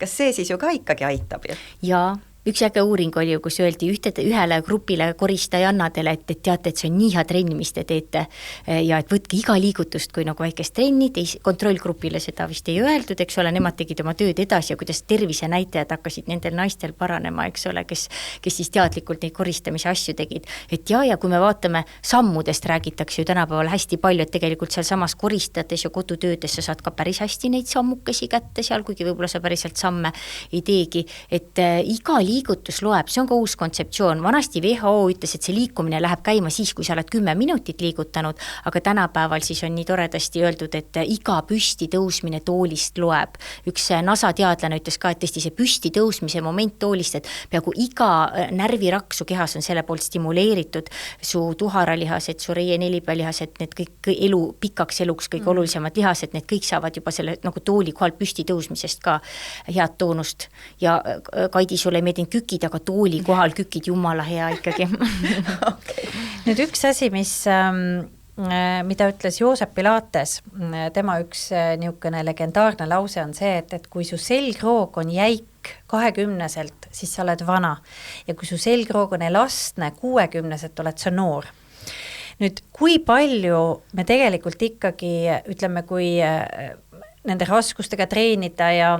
kas see siis ju ka ikkagi aitab ju? Jaa. Üks äge uuring oli ju, kus öeldi ühele grupile koristajannadele, et teate, et see on nii hea trenn, mis te teete ja et võtke iga liigutust kui nagu väikest trenni, kontrollgrupile seda vist ei öeldud, eks ole, nemad tegid oma tööd edasi ja kuidas tervisenäitajad hakkasid nendel naistel paranema, eks ole, kes siis teadlikult neid koristamise asju tegid. Et ja kui me vaatame sammudest räägitakse ju tänapäeval hästi palju, et tegelikult seal samas koristades ja kodutöödes sa saad ka päris hästi neid sammukesi kätte seal, kuigi võib-olla sa päriselt samme ei teegi, et iga liigutus loeb, see on ka uus kontseptsioon. Vanasti WHO ütles, et see liikumine läheb käima siis, kui sa oled 10 minutit liigutanud, aga tänapäeval siis on nii toredasti öeldud, et iga püsti tõusmine toolist loeb. Üks NASA teadlane ütles ka, et tõesti see püsti tõusmise moment toolist, et peaaegu iga närviraksu kehas on selle poolt stimuleeritud, su tuharalihased, su reienelipäelihased, need kõik elu, pikaks eluks kõik olulisemad lihased, need kõik saavad juba selle nagu tooli kohal püsti tõusmisest ka head toonust ja Kaidi, sulle ei meeldi kükid, aga tooli kohal kükid, jumala hea ikkagi. Okay. Nüüd üks asi, mida ütles Joosep Pilates, tema üks niisugune legendaarne lause on see, et kui su selgroog on jäik 20-selt, siis sa oled vana ja kui su selgroog on elastne 60-selt, oled sa noor. Nüüd, kui palju me tegelikult ikkagi, ütleme, kui nende raskustega treenida ja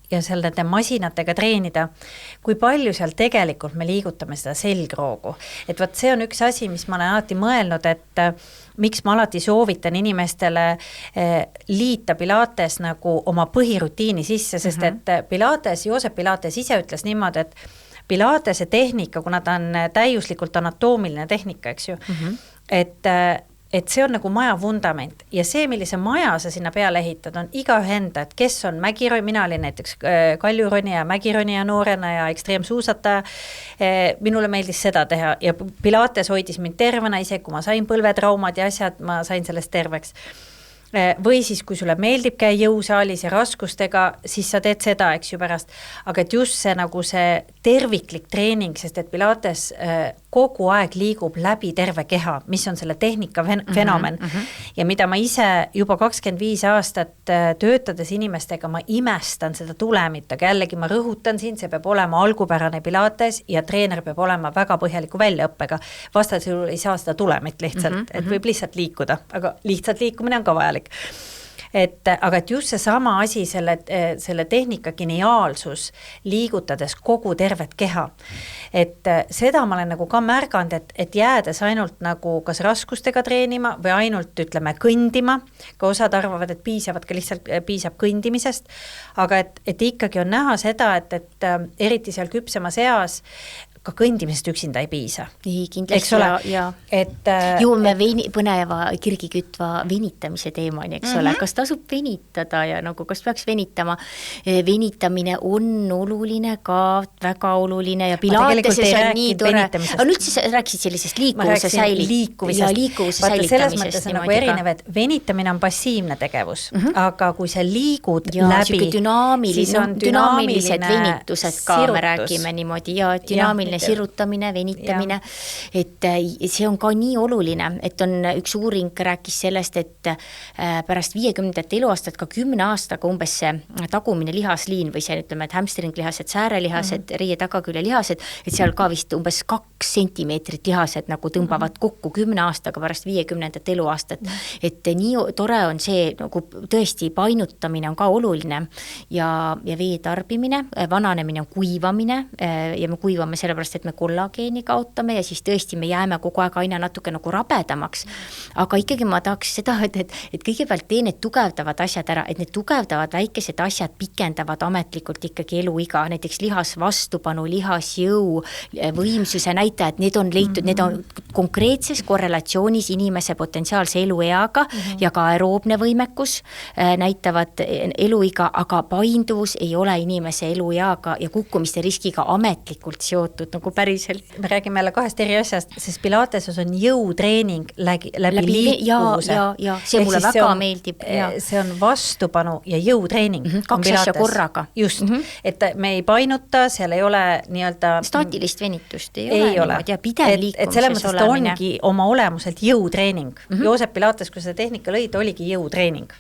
seal nende masinatega treenida, kui palju seal tegelikult me liigutame seda selgroogu. Et võt see on üks asi, mis ma olen alati mõelnud, et miks ma alati soovitan inimestele liita Pilates nagu oma põhirutiini sisse, sest et Pilates, Joosep Pilates ise ütles niimoodi, et Pilatese tehnika, kuna ta on täiuslikult anatoomiline tehnika, eks ju, et see on nagu maja vundament ja see, millise maja sa sinna peale ehitad, on igaühe enda, et kes on mägironija, mina olin näiteks kaljuronija, mägironija noorena ja ekstreemsuusataja, minule meeldis seda teha ja Pilates hoidis mind tervena, isegi kui ma sain põlvetraumad ja asjad, ma sain sellest terveks. Või siis, kui sulle meeldib käia jõusaalis ja raskustega, siis sa teed seda, eks ju pärast, aga et just see nagu see terviklik treening, sest et Pilates kogu aeg liigub läbi terve keha, mis on selle tehnika fenomen ja mida ma ise juba 25 aastat töötades inimestega, ma imestan seda tulemit, aga jällegi ma rõhutan siin, see peab olema algupärane Pilates ja treener peab olema väga põhjaliku väljaõppega, vastasel ei saa seda tulemit lihtsalt, et võib lihtsalt liikuda, aga lihtsalt liikumine on ka vajalik. Aga et just see sama asi, selle tehnika geniaalsus liigutades kogu tervet keha. Et seda ma olen nagu ka märganud, et jäädes ainult nagu kas raskustega treenima või ainult ütleme kõndima, ka osad arvavad, et piisab kõndimisest, aga et ikkagi on näha seda, et eriti seal küpsemas eas ka kõndimisest üksinda ei piisa. Nii, kindlasti ja. Et, jõuame põneva kirgikütva venitamise teemani, eks ole, kas tasub venitada ja nagu kas peaks venitama? Venitamine on oluline ka, väga oluline ja Pilateses on nii tore. Aga nüüd siis rääkisid sellisest liikuvuse säilitamisest. Selles mõttes on nagu erinev, et venitamine on passiivne tegevus, aga kui see liigud läbi, siis on dünaamilised venitused ka, me räägime niimoodi ja dünaamiline sirutamine, venitamine, et see on ka nii oluline, et on üks uuring rääkis sellest, et pärast 50. eluaastat ka 10 aastaga umbes see tagumine lihasliin või see ütleme, et hamstringlihased, säärelihased, riie tagakülje lihased, et seal ka vist umbes 2 sentimeetrit lihased nagu tõmbavad kokku 10 aastaga pärast 50. eluaastat. Et nii tore on see, nagu tõesti painutamine on ka oluline ja vee tarbimine, vananemine on kuivamine ja me kuivame sellepärast, et me kollageeni kaotame ja siis tõesti me jääme kogu aeg aina natuke nagu rabedamaks. Aga ikkagi ma tahaks seda, et kõigepealt tee need tugevdavad asjad ära, et need tugevdavad väikesed asjad pikendavad ametlikult ikkagi eluiga, näiteks lihasvastupanu, lihasjõu, võimsuse näitajad, need on leitud, need on konkreetses korrelatsioonis inimese potentsiaalse elueaga ja ka aeroobne võimekus näitavad eluiga, aga painduvus ei ole inimese elueaga ja kukkumiste riskiga ametlikult seotud nagu päriselt. Me räägime jälle 2 eri asjast, sest Pilateses on jõutreening läbi liikuvuse. Ja, see mulle väga meeldib. See on vastupanu ja jõutreening. 2 asja korraga. Just, et me ei painuta, seal ei ole nii-öelda staatilist venitust ei ole. Ja pidev liikumises et selles mõttes ta ongi oma olemuselt jõutreening. Joosep Pilates, kui seda tehnika lõid, oligi jõutreening.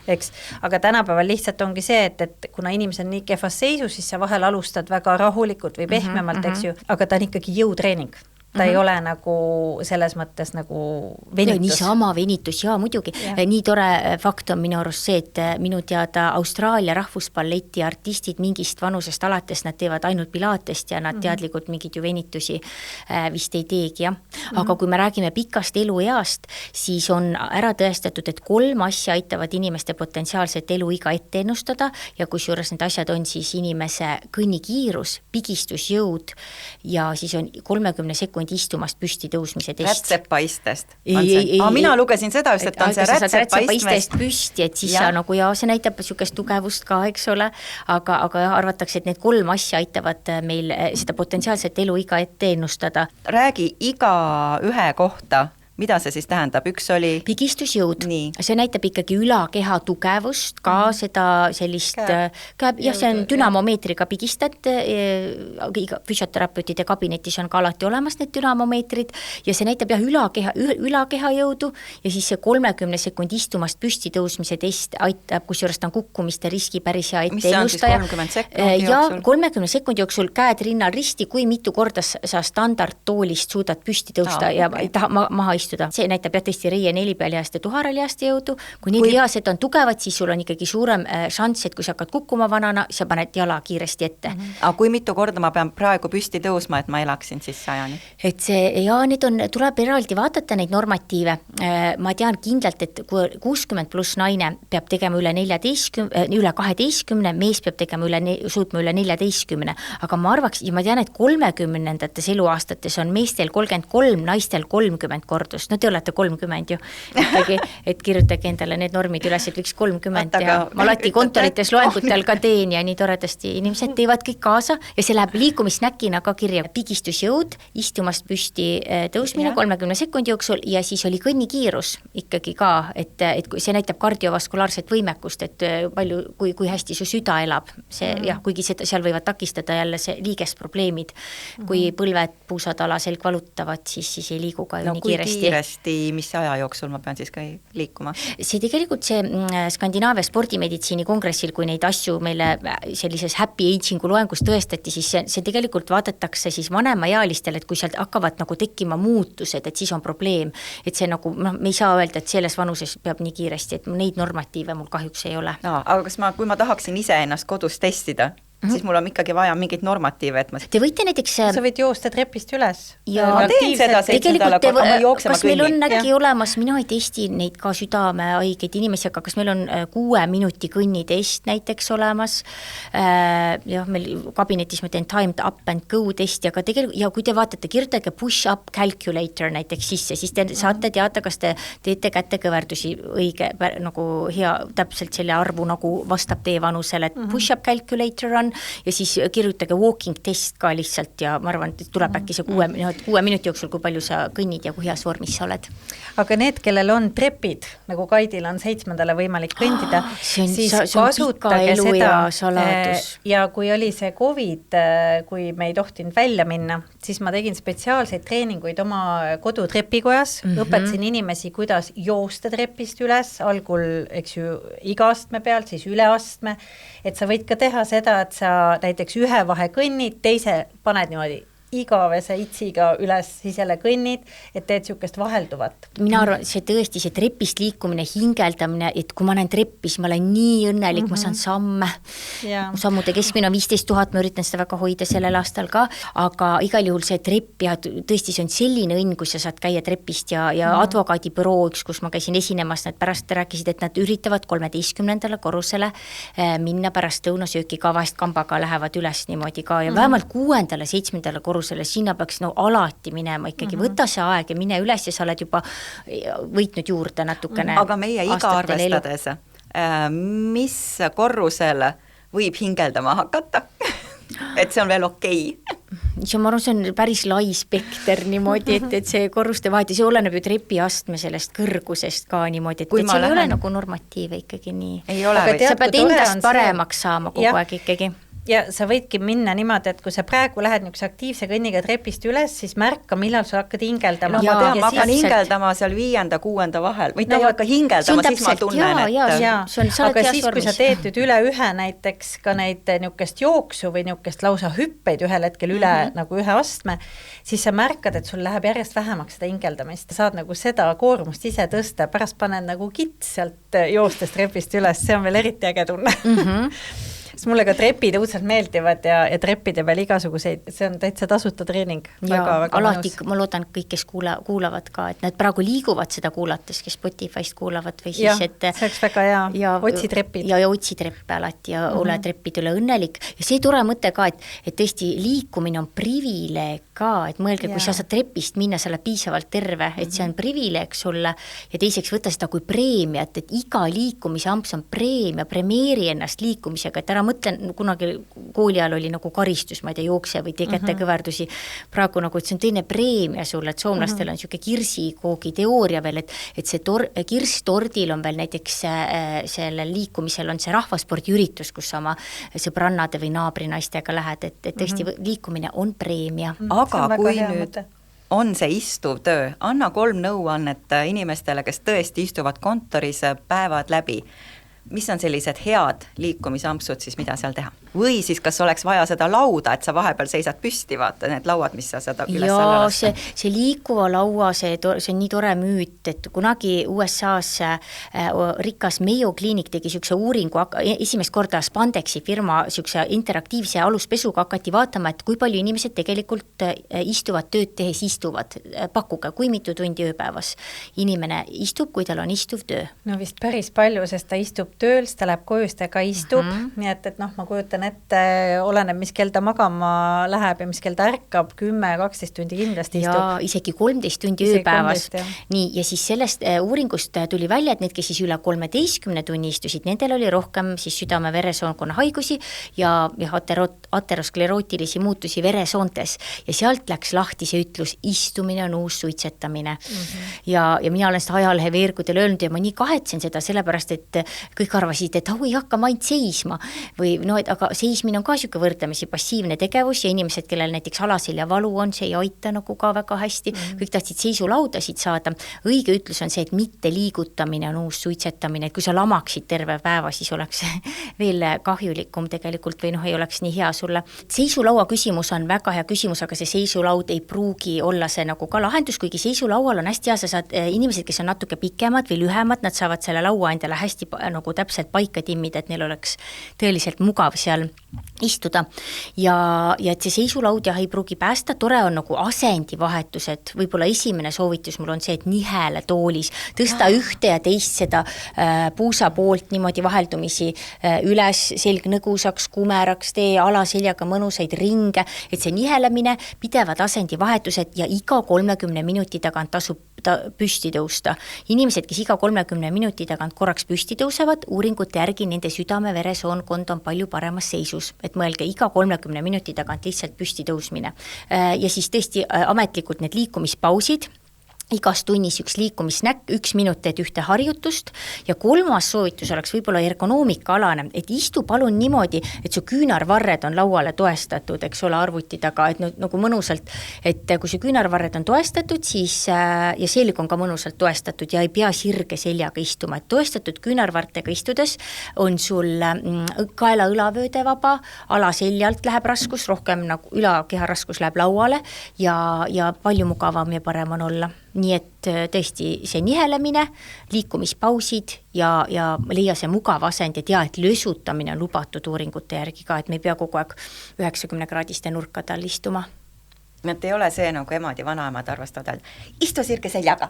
Eks? Aga tänapäeval lihtsalt ongi see, et kuna inimesed on nii kehvas seisus, siis sa vahel alustad väga rahulikult või pehmemalt, eks ju, aga ta on ikkagi jõutreening. Ta ei ole nagu selles mõttes nagu venitus. Niisama venitus, muidugi. Nii tore fakt on minu arust see, et minu teada Austraalia rahvuspalleti artistid mingist vanusest alates, nad teevad ainult pilatest ja nad teadlikult mingid ju venitusi vist ei teegi. Aga kui me räägime pikast elueast, siis on ära tõestatud, et 3 asja aitavad inimeste potentsiaalset eluiga ette ennustada ja kusjuures need asjad on siis inimese kõnnikiirus, pigistusjõud ja siis on 30 sekundi istumast püsti tõusmise test. Rätsepaistest. Mina lugesin seda just, et on see rätsepaistest püsti, et siis sa nagu see näitab sükest tugevust ka, eks ole, aga arvatakse, et need 3 asja aitavad meil seda potentsiaalset eluiga ette ennustada. Räägi iga ühe kohta. Mida see siis tähendab? Üks oli pigistusjõud. See näitab ikkagi ülakeha tugevust, ka seda sellist käeb, see on dünamomeetriga pigistad, füsioterapeutide kabinetis on ka alati olemas need dünamomeetrid ja see näitab ülakeha jõudu ja siis see 30 sekundi istumast püsti tõusmise test aitab, kusjuures ta on kukkumiste riski päris hea ette ennustaja. Mis see on siis 30 sekundi jooksul? 30 sekundi jooksul käed rinnal risti, kui mitu korda sa standardtoolist suudad püsti tõusta ja maha istuda, see näitab jah tõesti reie nelipealihaste, tuharalihaste jõudu, kui need lihased on tugevad, siis sul on ikkagi suurem šanss, et kui sa hakkad kukkuma vanana, sa paned jala kiiresti ette. Aga kui mitu korda ma pean praegu püsti tõusma, et ma elaksin siis 100-ni? Et see, ja need on, tuleb eraldi vaadata neid normatiive, ma tean kindlalt, et kui 60 pluss naine peab tegema üle 12, mees peab tegema suutma üle 14, aga ma arvaks, ja ma tean, et 30-ndates eluaastates on meestel 33, naistel 30 kordust, no te olete 30 ju, ikkagi, et kirjutage endale need normid üles, et võiks 30 ja ma alati kontorites loengutel ka teen ja nii toredasti inimesed teevad kõik kaasa ja see läheb liikumisnäkina ka kirja, pigistusjõud, istumast püsti tõusmine 30 sekundi jooksul ja siis oli kõnnikiirus ikkagi ka, et see näitab kardiovaskulaarset võimekust, et palju, kui hästi su süda elab, see jah, kuigi seal võivad takistada jälle see liigesprobleemid, kui põlved, puusatala, selg valutavad, siis ei liigu ka nii kiiresti. Kui kiiresti, mis aja jooksul ma pean siis ka liikuma? See tegelikult see Skandinaavia spordimeditsiini kongressil, kui neid asju meile sellises happy aging'u loengus tõestati, siis see tegelikult vaadatakse siis vanemaealistele, et kui sealt hakkavad nagu tekkima muutused, et siis on probleem, et see nagu, me ei saa öelda, et selles vanuses peab nii kiiresti, et neid normatiive mul kahjuks ei ole. No, aga kas kui ma tahaksin ise ennast kodus testida, siis mul on ikkagi vaja mingit normatiive, et ma... Te võite näiteks... Sa võid joosta trepist üles. Ja ma teen seda 7 nädala, aga ma jooksema kas meil on äkki olemas, mina ei testi neid ka südamehaigeid inimesi, aga kas meil on 6 minuti kõnnitest näiteks olemas, jah, meil kabinetis ma teen timed up and go testi, aga tegelikult, ja kui te vaatate, kirjutage push up calculator näiteks sisse, siis te saate teada, kas te teete kätekõverdusi õige, nagu hea, täpselt selle arvu nagu vastab teie vanusele, et push up calculator on ja siis kirjutage walking test ka lihtsalt ja ma arvan, et tuleb äkki see 6 minuti jooksul, kui palju sa kõnnid ja kui heas vormis sa oled. Aga need, kellel on trepid, nagu Kaidil on 7. võimalik kõndida, siis kasutage seda. Ja kui oli see COVID, kui me ei tohtinud välja minna, siis ma tegin spetsiaalseid treeninguid oma kodutrepikojas, õpetasin inimesi, kuidas joosta trepist üles, algul, eks ju, iga astme peal, siis üle astme, et sa võid ka teha seda, et sa näiteks ühe vahe kõnnid, teise paned niimoodi igavese itsiga üles, siis jälle kõnnid, et teed sihukest vahelduvat. Mina arvan, see tõesti, see trepist liikumine, hingeldamine, et kui ma näen treppis, ma olen nii õnnelik, ma saan samme. Sammude keskmine on 15 000, ma üritan seda väga hoida sellel aastal ka, aga igal juhul see trepp ja tõesti see on selline õnn, kui sa saad käia trepist ja advokaadibüroo üks, kus ma käisin esinemas, nad pärast rääkisid, et nad üritavad 13. korrusele minna pärast lõunasööki ka vahest kambaga lähevad üles niimoodi ka ja vähemalt 6. 7. korrusele, sinna peaks alati minema ikkagi, võta see aeg ja mine üles ja sa oled juba võitnud juurde natukene. Aga meie iga arvestades, mis korrusel võib hingeldama hakata? Et see on veel okei. Ja ma arvan, see on päris lai spekter niimoodi, et see korruste vahet ja see oleneb ju trepiastme sellest kõrgusest ka niimoodi, et see ei ole nagu normatiive ikkagi nii. Ei ole, sa pead endast paremaks saama kogu aeg ikkagi. Ja sa võidki minna niimoodi, et kui sa praegu lähed niisuguse aktiivse kõnniga trepist üles, siis märka, millal sa hakkad hingeldama. No ma tean, ma hakkan hingeldama seal 5.–6. vahel. Või ta ei hakka hingeldama, siis ma tunnen, aga siis, kui sa teed nüüd üle ühe näiteks ka neid niisugust jooksu või niisugust lausa hüppeid ühel hetkel üle nagu ühe astme, siis sa märkad, et sul läheb järjest vähemaks seda hingeldamist. Saad nagu seda koormust ise tõsta, pärast paned nagu kits sealt joostes trepist üles, see on veel eriti äge tunne. Sest mulle ka trepid õudselt meeldivad ja trepide peal igasuguseid, see on täitsa tasuta treening. Väga alati, ma loodan kõik, kes kuulavad ka, et nad praegu liiguvad seda kuulates, kes Spotify'st kuulavad või siis, et see oleks väga hea, otsi trepid. Ja otsi treppe alati ja ole trepid üle õnnelik. Ja see tore mõte ka, et tõesti liikumine on privileeg ka, et mõelge, kui sa saad trepist minna, sa oled piisavalt terve, et see on privileeg sulle ja teiseks võtta seda kui preemiat, et iga liikumise amps on preemia, premeeri ennast liikumisega, et ära mõtlen, kunagi kooli ajal oli nagu karistus, ma ei tea, jookse või tee kätekõverdusi, praegu nagu, et see on teine preemia sulle, et soomlastel on siuke kirsikoogi teooria veel, et see kirstordil on veel näiteks sellel liikumisel on see rahvaspordiüritus, kus sa oma sõbrannade või naabrinaistega lähed, et tõesti liikumine on preemia. Aga kui nüüd on see istuv töö, anna 3 nõuannet inimestele, kes tõesti istuvad kontoris päevad läbi. mis on sellised head liikumisampsud siis, mida seal teha? Või siis kas oleks vaja seda lauda, et sa vahepeal seisad püsti, vaata need lauad, mis sa seda üles alla lasta? See liikuva laua, see on nii tore müüt, et kunagi USA-s rikas Mayo Clinic tegi niisuguse uuringu, esimest korda Spandexi firma niisuguse interaktiivse aluspesuga hakati vaatama, et kui palju inimesed tegelikult istuvad tööd tehes istuvad, pakkuge, kui mitu tundi ööpäevas inimene istub, kui tal on istuv töö. No vist päris palju, sest ta istub tööl, siis ta läheb koju, siis ta ka istub, nii et noh, ma kujutan ette, oleneb, mis kell ta magama läheb ja mis kell ta ärkab, 10-12 tundi kindlasti istub. Ja isegi 13 tundi ööpäevas. Nii, ja siis sellest uuringust tuli välja, et need, kes siis üle 13 tunni istusid, nendel oli rohkem siis südame-veresoonkonna haigusi ja aterosklerootilisi muutusi veresoontes. Ja sealt läks lahti see ütlus, istumine on uus suitsetamine. Ja mina olen seda ajalehe veergudel öelnud ja ma nii kahetsen seda, sellepärast, et kõik arvasid, et ei hakka ma ainult seisma. Või no, aga seismine on ka niisugune võrdlemisi passiivne tegevus ja inimesed, kellel näiteks alaselja valu on, see ei aita nagu ka väga hästi. Kõik tahtsid seisulaudasid saada. Õige ütlus on see, et mitte liigutamine on uus suitsetamine, et kui sa lamaksid terve päeva, siis oleks veel kahjulikum tegelikult või ei oleks nii hea sulle. Seisulaua küsimus on väga hea küsimus, aga see seisulaud ei pruugi olla see nagu ka lahendus, kuigi seisulaual on hästi hea, sa saad inimesed, kes on natuke pikemad või lühemad, nad saavad selle laua endale hästi nagu täpselt paika timmida, et neil oleks tõeliselt mugav seal istuda ja et see seisulaud ei pruugi päästa, tore on nagu asendivahetused, võib-olla esimene soovitus mul on see, et nihele toolis, tõsta ühte ja teist seda puusa poolt niimoodi vaheldumisi üles, selg nõgusaks, kumeraks, tee alaseljaga mõnusaid ringe, et see nihelemine, pidevad asendivahetused ja iga 30 minuti tagant tasub püsti tõusta. Inimesed, kes iga 30 minuti tagant korraks püsti tõusevad, uuringute järgi nende südame-veresoonkond on palju paremas seisus, et mõelge iga 30 minuti tagant lihtsalt püsti tõusmine. Ja siis tõesti ametlikult need liikumispausid, igas tunnis üks liikumisnäkk, 1 minut teed ühte harjutust ja 3. soovitus oleks võib-olla ergonoomika-alane, et istu palun niimoodi, et su küünarvarred on lauale toestatud, eks ole, arvuti taga, et nagu mõnusalt, et kui su küünarvarred on toestatud, siis ja selg on ka mõnusalt toestatud ja ei pea sirge seljaga istuma, et toestatud küünarvartega istudes on sul kaela õlavööde vaba, alaseljalt läheb raskus, rohkem nagu ülakeha raskus läheb lauale ja palju mugavam ja parem on olla. Nii et tõesti see nihelemine, liikumispausid ja leia see mugav asend ja tea, et lösutamine on lubatud uuringute järgi ka, et me ei pea kogu aeg 90-kraadiste nurkade all istuma. Et ei ole see nagu emad ja vanaemad arvastavad, istu sirge seljaga.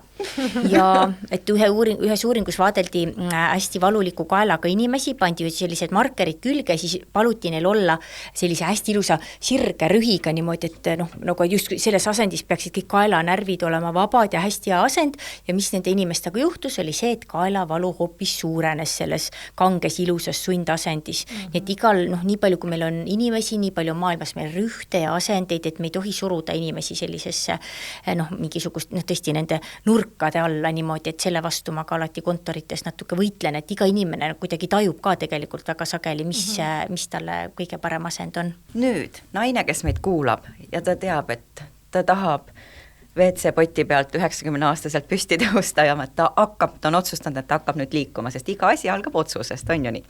Ja et ühes uuringus vaadeldi hästi valuliku kaelaga inimesi, pandi sellised markerid külge, siis paluti neil olla sellise hästi ilusa sirge rühiga niimoodi, et nagu just selles asendis peaksid kõik kaelanärvid olema vabad ja hästi hea asend ja mis nende inimestega juhtus, oli see, et kaelavalu hoopis suurenes selles kanges ilusas sundasendis. Nii et igal, nii palju kui meil on inimesi, nii palju on maailmas meil rühte ja asendeid, et me ei tohi suruda inimesi sellisesse mingisugust, tõesti nende nurkade alla niimoodi, et selle vastu ma ka alati kontorites natuke võitlen, et iga inimene kuidagi tajub ka tegelikult väga sageli, mis talle kõige parem asend on. Nüüd, naine, kes meid kuulab ja ta teab, et ta tahab WC-poti pealt 90-aastaselt püsti tõusta ja ta on otsustanud, et ta hakkab nüüd liikuma, sest iga asi algab otsusest, on ju nii.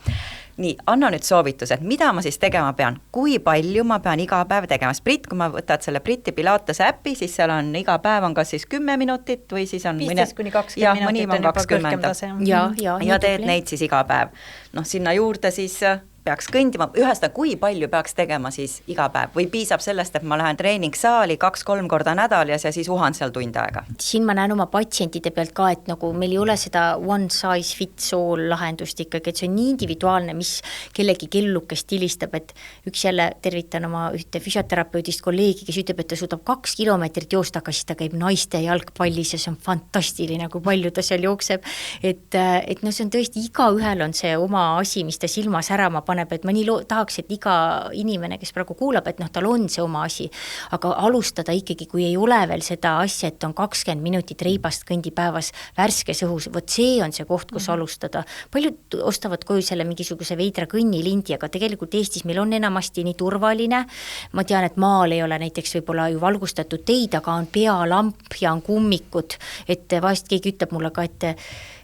Nii, anna nüüd soovitused, mida ma siis tegema pean, kui palju ma pean iga päev tegema, sest Brit, kui ma võtad selle Briti Pilatese äpi, siis seal on iga päev on kas siis 10 minutit või siis on 15-20 minutit on juba kõrgem tase. Ja teed neid siis iga päev. Sinna juurde siis peaks kõndima, ühesõnaga, kui palju peaks tegema siis iga päev või piisab sellest, et ma lähen treeningsaali 2-3 korda nädalas ja siis uhan seal tund aega? Siin ma näen oma patsientide pealt ka, et nagu meil ei ole seda one size fits all lahendust ikkagi, et see on nii individuaalne, mis kellegi kellukest stilistab, et üks jälle tervitan oma ühte füsioterapeudist kolleegi, kes ütleb, et ta suudab 2 kilomeetrit joosta, aga siis ta käib naiste jalgpallis ja see on fantastiline, kui palju ta seal jookseb, et see on tõesti, igaühel on see oma asi, mis ta silma särama paneb, et ma nii tahaks, et iga inimene, kes praegu kuulab, et tal on see oma asi, aga alustada ikkagi, kui ei ole veel seda asja, et on 20 minutit reibast kõndi päevas värskes õhus, vot see on see koht, kus alustada. Paljud ostavad koju selle mingisuguse veidra kõnnilindi, aga tegelikult Eestis meil on enamasti nii turvaline, ma tean, et maal ei ole näiteks võib-olla ju valgustatud teid, aga on pealamp ja on kummikud, et vahest keegi ütleb mulle ka,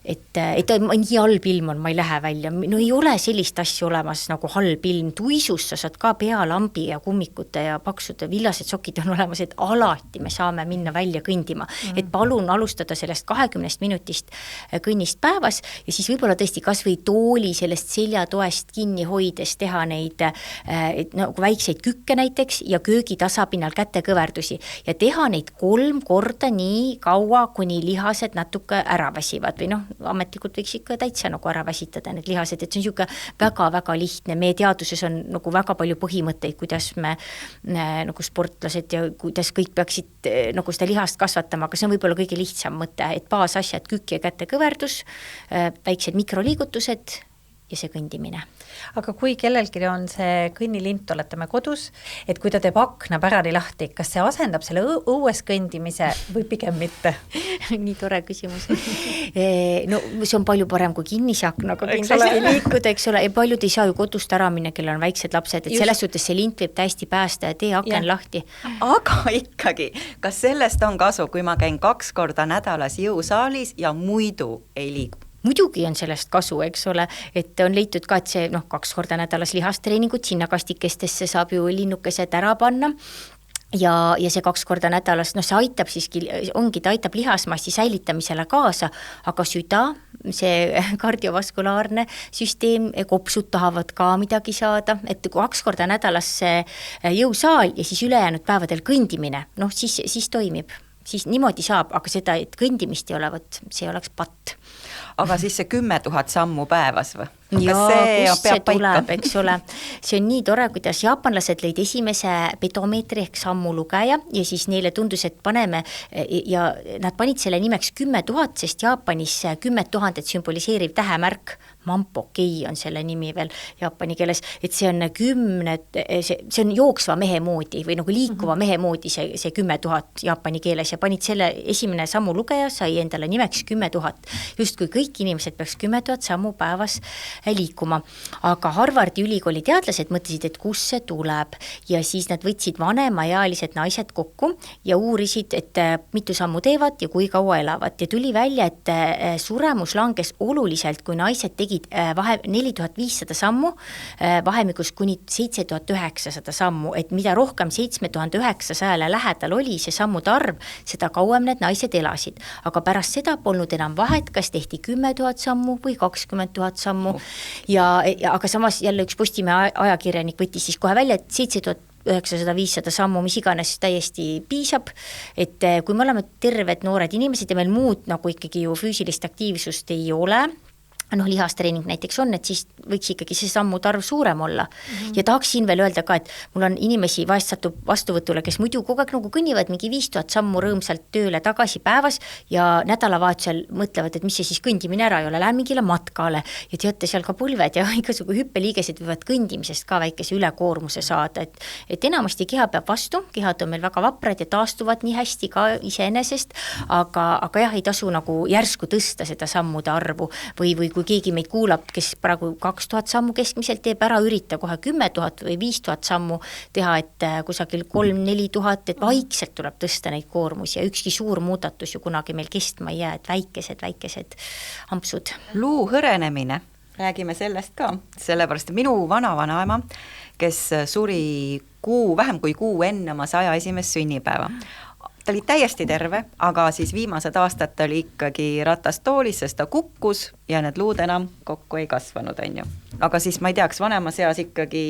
et nii halb ilm on, ma ei lähe välja, no ei ole sellist asja olemas nagu halb ilm, tuisus sa saad ka pealambi ja kummikute ja paksude villased sokid on olemas, et alati me saame minna välja kõndima, et palun alustada sellest 20 minutist kõnnist päevas ja siis võib-olla tõesti kas või tooli sellest seljatoest kinni hoides teha neid nagu väikseid kükke näiteks ja köögi tasapinnal kätekõverdusi ja teha neid 3 korda nii kaua, kuni lihased natuke ära väsivad või noh, ametlikult võiks ikka täitsa nagu ära väsitada need lihased, et see on niisugune väga-väga lihtne, meie teaduses on nagu väga palju põhimõtteid, kuidas me nagu sportlased ja kuidas kõik peaksid nagu seda lihast kasvatama, aga see on võib-olla kõige lihtsam mõte, et baasasjad, kükk ja kätekõverdus, väiksed mikroliigutused ja see kõndimine. Aga kui kellelgi on see kõnnilint, olete me kodus, et kui ta teeb akna pärani lahti, kas see asendab selle õues kõndimise või pigem mitte? Nii tore küsimus. No see on palju parem kui kinnise aknaga kindlasti liikuda, eks ole, ja paljud ei saa ju kodust ära minna, kellel on väiksed lapsed, et selles suhtes see lint võib täiesti päästa ja tee aken lahti. Aga ikkagi, kas sellest on kasu, kui ma käin 2 korda nädalas jõusaalis ja muidu ei liigu? Muidugi on sellest kasu, eks ole, et on leitud ka, et see 2 korda nädalas lihastreeningut, sinna kastikestesse saab ju linnukesed ära panna ja see 2 korda nädalas, see aitab siiski, ta aitab lihasmassi säilitamisele kaasa, aga süda, see kardiovaskulaarne süsteem, kopsud tahavad ka midagi saada, et 2 korda nädalas see jõusaal ja siis ülejäänud päevadel kõndimine, siis toimib, siis niimoodi saab, aga seda, et kõndimist ei ole, see oleks patt. Aga siis see 10 000 sammu päevas või? Jaa, kust see tuleb, eks ole. See on nii tore, kuidas jaapanlased lõid esimese pedomeetri ehk sammulugeja ja siis neile tundus, et paneme ja nad panid selle nimeks 10 000, sest Jaapanis 10 000 sümboliseeriv tähemärk, Mampokei on selle nimi veel jaapani keeles, et see on 10, see on jooksva mehe moodi või nagu liikuva mehe moodi see 10 000 jaapani keeles ja panid selle esimene sammulugeja, sai endale nimeks 10 000. Just kui kõik inimesed peaks 10 000 sammu päevas liikuma. Aga Harvardi ülikooli teadlased mõtlesid, et kus see tuleb ja siis nad võtsid vanemaealised naised kokku ja uurisid, et mitu sammu teevad ja kui kaua elavad ja tuli välja, et suremus langes oluliselt, kui naised tegid 4500 sammu vahemikus kuni 7900 sammu, et mida rohkem 7900 lähedal oli see sammude arv, seda kauem need naised elasid. Aga pärast seda polnud enam vahet, kas tehti 10 000 sammu või 20 000 sammu aga samas jälle üks Postimehe ajakirjanik võttis siis kohe välja, et 7900-500 sammu, mis iganes täiesti piisab, et kui me oleme terved noored inimesed ja meil muud nagu ikkagi ju füüsilist aktiivsust ei ole, lihastreening näiteks on, et siis võiks ikkagi see sammude arv suurem olla. Ja tahaksin veel öelda ka, et mul on inimesi vahest satub vastuvõtule, kes muidu kogu aeg nagu kõnnivad mingi 5000 sammu rõõmsalt tööle tagasi päevas ja nädalavahetusel mõtlevad, et mis see siis kõndimine ära ei ole, lähen mingile matkale ja teate seal ka põlved ja igasugu hüppeliigesed võivad kõndimisest ka väikese ülekoormuse saada, et enamasti keha peab vastu, kehad on meil väga vaprad ja taastuvad nii hästi ka iseenesest, aga jah, ei tasu nagu järsku tõsta seda sammude arvu või kui keegi meid kuulab, kes praegu 2000 sammu keskmiselt teeb ära, ürita kohe 10 000 või 5000 sammu teha, et kusagil 3-4 000, et vaikselt tuleb tõsta neid koormusi ja ükski suur muudatus ju kunagi meil kestma ei jää, et väikesed ampsud. Luu hõrenemine, räägime sellest ka, sellepärast minu vana-vanaema, kes suri vähem kui kuu enne oma 101. sünnipäeva. Ta oli täiesti terve, aga siis viimased aastad ta oli ikkagi ratastoolis, sest ta kukkus ja need luud enam kokku ei kasvanud, on ju. Aga siis ma ei teaks, vanemas eas ikkagi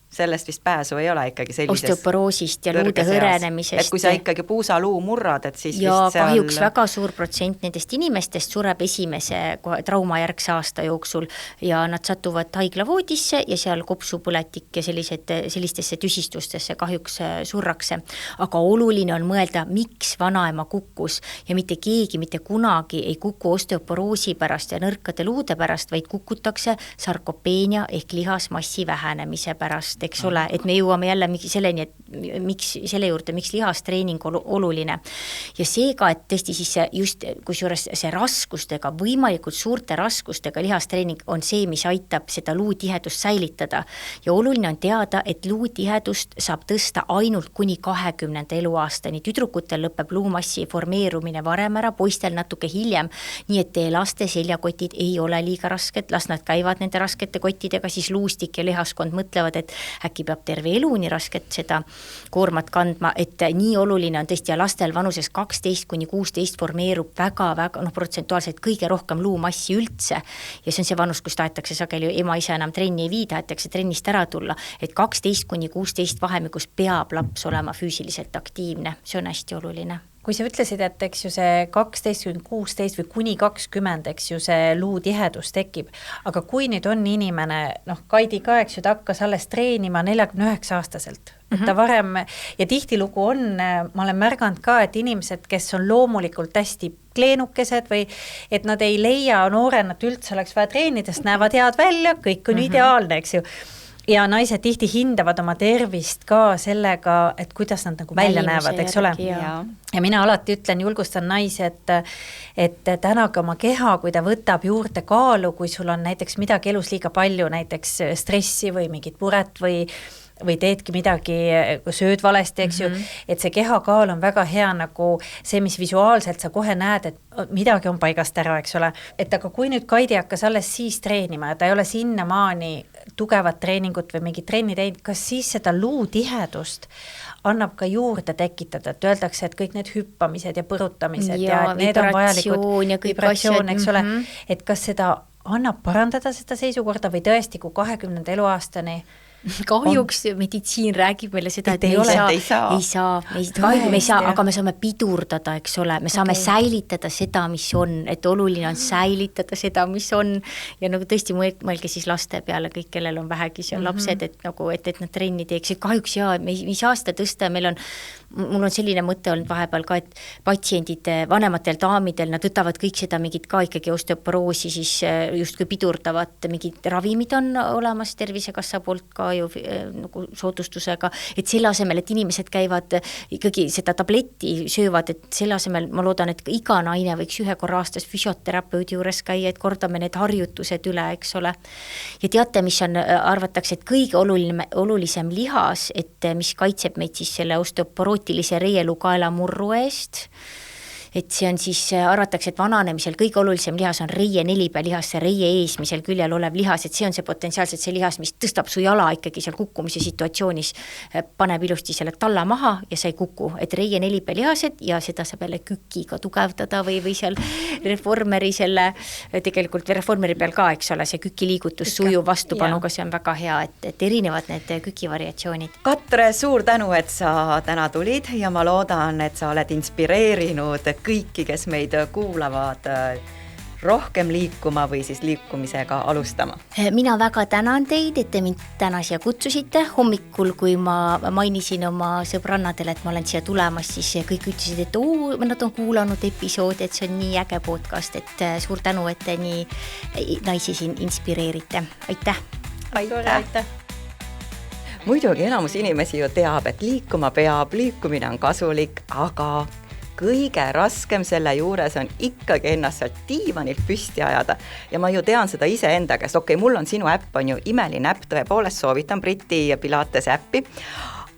sellest vist pääsu ei ole ikkagi sellises osteoporoosist ja luude hõrenemisest. Et kui sa ikkagi puusaluu murrad, et siis ja vist seal kahjuks väga suur protsent nendest inimestest sureb esimese traumajärgse aasta jooksul ja nad satuvad haiglavoodisse ja seal kopsupõletik ja sellistesse tüsistustesse kahjuks surrakse. Aga oluline on mõelda, miks vanaema kukkus ja mitte keegi mitte kunagi ei kuku osteoporoosi pärast ja nõrkade luude pärast, vaid kukutakse sarkopeenia ehk lihasmassi vähenemise pärast. lihast, eks ole, et me jõuame jälle selleni, et selle juurde, miks lihastreening oluline. Ja seega, et tõesti siis just kusjuures see raskustega, võimalikult suurte raskustega lihastreening on see, mis aitab seda luutihedust säilitada. Ja oluline on teada, et luutihedust saab tõsta ainult kuni 20. eluaastani. Tüdrukutel lõpeb luumassi formeerumine varem ära, poistel natuke hiljem, nii et teie laste seljakotid ei ole liiga rasked, las nad käivad nende raskete kottidega, siis luustik ja lihaskond mõtlevad, et äkki peab terve elu nii rasket seda koormat kandma, et nii oluline on tõesti ja lastel vanuses 12 kuni 16 formeerub väga-väga protsentuaalselt kõige rohkem luumassi üldse ja see on see vanus, kus tahetakse sageli ema-isa enam trenni ei vii, tahetakse trennist ära tulla, et 12 kuni 16 vahemikus peab laps olema füüsiliselt aktiivne, see on hästi oluline. Kui sa ütlesid, et eks ju see 12, 16 või kuni 20, eks ju see luutihedus tekib, aga kui nüüd on inimene, Kaidi ka, eks ju, ta hakkas alles treenima 49-aastaselt, et ta varem ja tihtilugu on, ma olen märganud ka, et inimesed, kes on loomulikult hästi kleenukesed või et nad ei leia noorena, et üldse oleks vaja treenida, sest näevad head välja, kõik on ideaalne, eks ju. Ja naised tihti hindavad oma tervist ka sellega, et kuidas nad nagu välja näevad, eks ole. Ja mina alati ütlen, julgustan naisi, et tänage oma keha, kui ta võtab juurde kaalu, kui sul on näiteks midagi elus liiga palju, näiteks stressi või mingit muret või teedki midagi, sööd valesti, eks ju, et see kehakaal on väga hea nagu see, mis visuaalselt sa kohe näed, et midagi on paigast ära, eks ole. Et aga kui nüüd Kaidi hakkas alles siis treenima ja ta ei ole sinnamaani tugevat treeningut või mingit trenni teinud, kas siis seda luutihedust annab ka juurde tekitada, et öeldakse, et kõik need hüppamised ja põrutamised ja need on vajalikud vibratsioon, eks ole, et kas seda annab parandada seda seisukorda või tõesti, kui 20. eluaastani kahjuks meditsiin räägib meile seda, et me ei saa, aga me saame pidurdada, eks ole, me saame säilitada seda, mis on, et oluline on säilitada seda, mis on ja nagu tõesti mõelge siis laste peale, kõik, kellel on vähegi seal lapsed, et nagu, et nad trenni teeks, et kahjuks me ei saa seda tõsta, mul on selline mõte olnud vahepeal ka, et patsiendid, vanematel daamidel, nad võtavad kõik seda mingit ka ikkagi osteoporoosi, siis justkui pidurdavad, mingid ravimid on olemas Tervisekassa poolt ka ju nagu soodustusega, et selle asemel, et inimesed käivad ikkagi seda tabletti söövad, et selle asemel ma loodan, et iga naine võiks 1 korra aastas füsioterapeudi juures käia, et kordame need harjutused üle, eks ole. Ja teate, mis on, arvatakse, et kõige olulisem lihas, et mis kaitseb meid siis selle osteoporootilise reielukaela murru eest, et see on siis, arvatakse, et vananemisel kõige olulisem lihas on reie nelipea lihas, see reie eesmisel küljel olev lihas, et see on see potentsiaalselt see lihas, mis tõstab su jala ikkagi seal kukkumise situatsioonis, paneb ilusti selle talla maha ja sa ei kuku, et reie nelipea lihased ja seda saab jälle kükiga tugevdada või seal reformeri tegelikult reformeri peal ka, eks ole, see kükiliigutus suju vastupanuga, see on väga hea, et erinevad need kükivariatsioonid. Katre, suur tänu, et sa täna tulid ja ma loodan, et sa oled inspireerinud kõiki, kes meid kuulavad, rohkem liikuma või siis liikumisega alustama. Mina väga tänan teid, et te mind täna siia kutsusite. Hommikul, kui ma mainisin oma sõbrannadele, et ma olen siia tulemas, siis kõik ütlesid, et nad on kuulanud episoodi, et see on nii äge podcast, et suur tänu, et te nii naisi siin inspireerite. Aitäh! Aitäh! Muidugi enamus inimesi ju teab, et liikuma peab, liikumine on kasulik, aga kõige raskem selle juures on ikkagi ennast sealt diivanilt püsti ajada. Ja ma ju tean seda ise enda käest. Mul on sinu äpp, on ju imeline äpp, tõepoolest soovitan Briti Pilates äppi,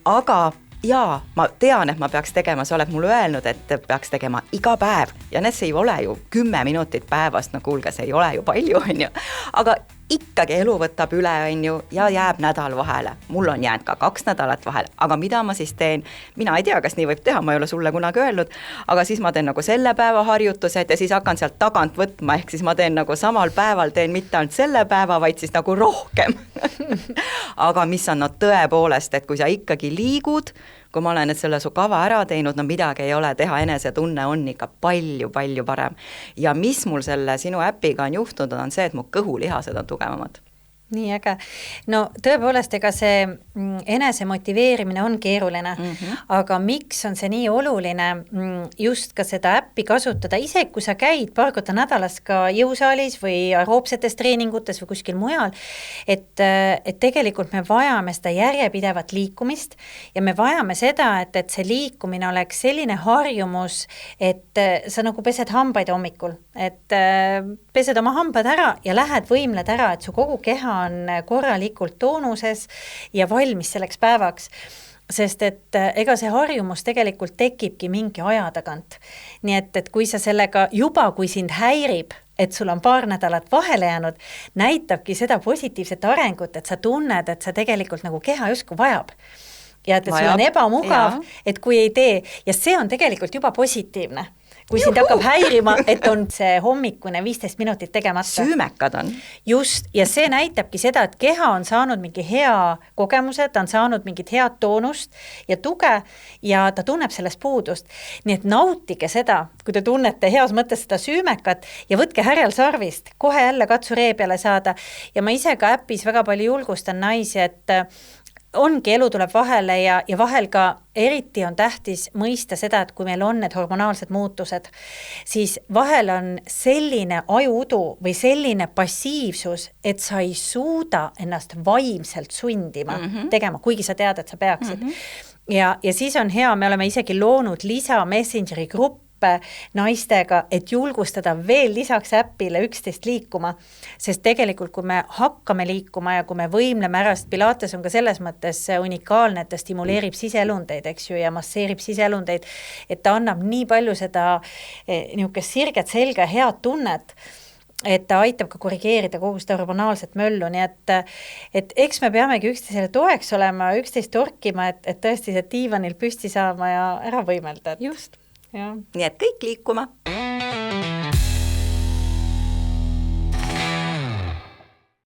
aga jaa, ma tean, et ma peaks tegema, sa oled mulle öelnud, et peaks tegema iga päev ja see ei ole ju 10 minutit päevast, no kuulge, see ei ole ju palju, on ju, aga ikkagi elu võtab üle, on ju, ja jääb nädal vahele. Mul on jäänud ka 2 nädalat vahele, aga mida ma siis teen? Mina ei tea, kas nii võib teha, ma ei ole sulle kunagi öelnud, aga siis ma teen nagu selle päeva harjutused ja siis hakkan sealt tagant võtma, ehk siis ma teen nagu samal päeval, teen mitte ainult selle päeva, vaid siis nagu rohkem. Aga mis on tõepoolest, et kui sa ikkagi liigud, kui ma olen selle su kava ära teinud, no midagi ei ole teha, enesetunne on ikka palju parem. Ja mis mul selle sinu äpiga on juhtunud, on see, et mu kõhulihased on tugevamad. nii äge. No tõepoolest, ega see enese motiveerimine on keeruline, aga miks on see nii oluline just ka seda äppi kasutada, isegi kui sa käid paar korda nädalas ka jõusaalis või aeroobsetes treeningutes või kuskil mujal, et tegelikult me vajame seda järjepidevat liikumist ja me vajame seda, et see liikumine oleks selline harjumus, et sa nagu pesed hambaid hommikul, et pesed oma hambad ära ja lähed võimled ära, et su kogu keha on korralikult toonuses ja valmis selleks päevaks, sest et ega see harjumus tegelikult tekibki mingi aja tagant. Nii et kui sa sellega juba, kui sind häirib, et sul on paar nädalat vahele jäänud, näitabki seda positiivset arengut, et sa tunned, et sa tegelikult nagu keha justkui vajab. Ja et sul on ebamugav, et kui ei tee, ja see on tegelikult juba positiivne. Kui sind hakkab häirima, et on see hommikune 15 minutit tegemata. Süümekad on. Just, ja see näitabki seda, et keha on saanud mingi hea kogemuse, ta on saanud mingit head toonust ja tuge ja ta tunneb sellest puudust. Nii et nautige seda, kui te tunnete heas mõttes seda süümekat ja võtke härjal sarvist, kohe jälle katsu ree peale saada. Ja ma ise ka äpis väga palju julgustan naisi, et ongi, elu tuleb vahele ja vahel ka eriti on tähtis mõista seda, et kui meil on need hormonaalsed muutused, siis vahel on selline ajuudu või selline passiivsus, et sa ei suuda ennast vaimselt sundima tegema, kuigi sa tead, et sa peaksid. Ja siis on hea, me oleme isegi loonud lisa Messengeri grupp naistega, et julgustada veel lisaks äpile 11 liikuma, sest tegelikult kui me hakkame liikuma ja kui me võimleme ära, sest Pilates on ka selles mõttes unikaalne, et ta stimuleerib siselundeid, eks ju, ja masseerib siselundeid, et ta annab nii palju seda niisugust sirget selga head tunnet, et ta aitab ka korrigeerida kogu seda hormonaalset möllu, nii et eks me peamegi üksteisele toeks olema, üksteist torkima, et tõesti see diivanil püsti saama ja ära võimelda. Just. Ja. Nii et kõik liikuma.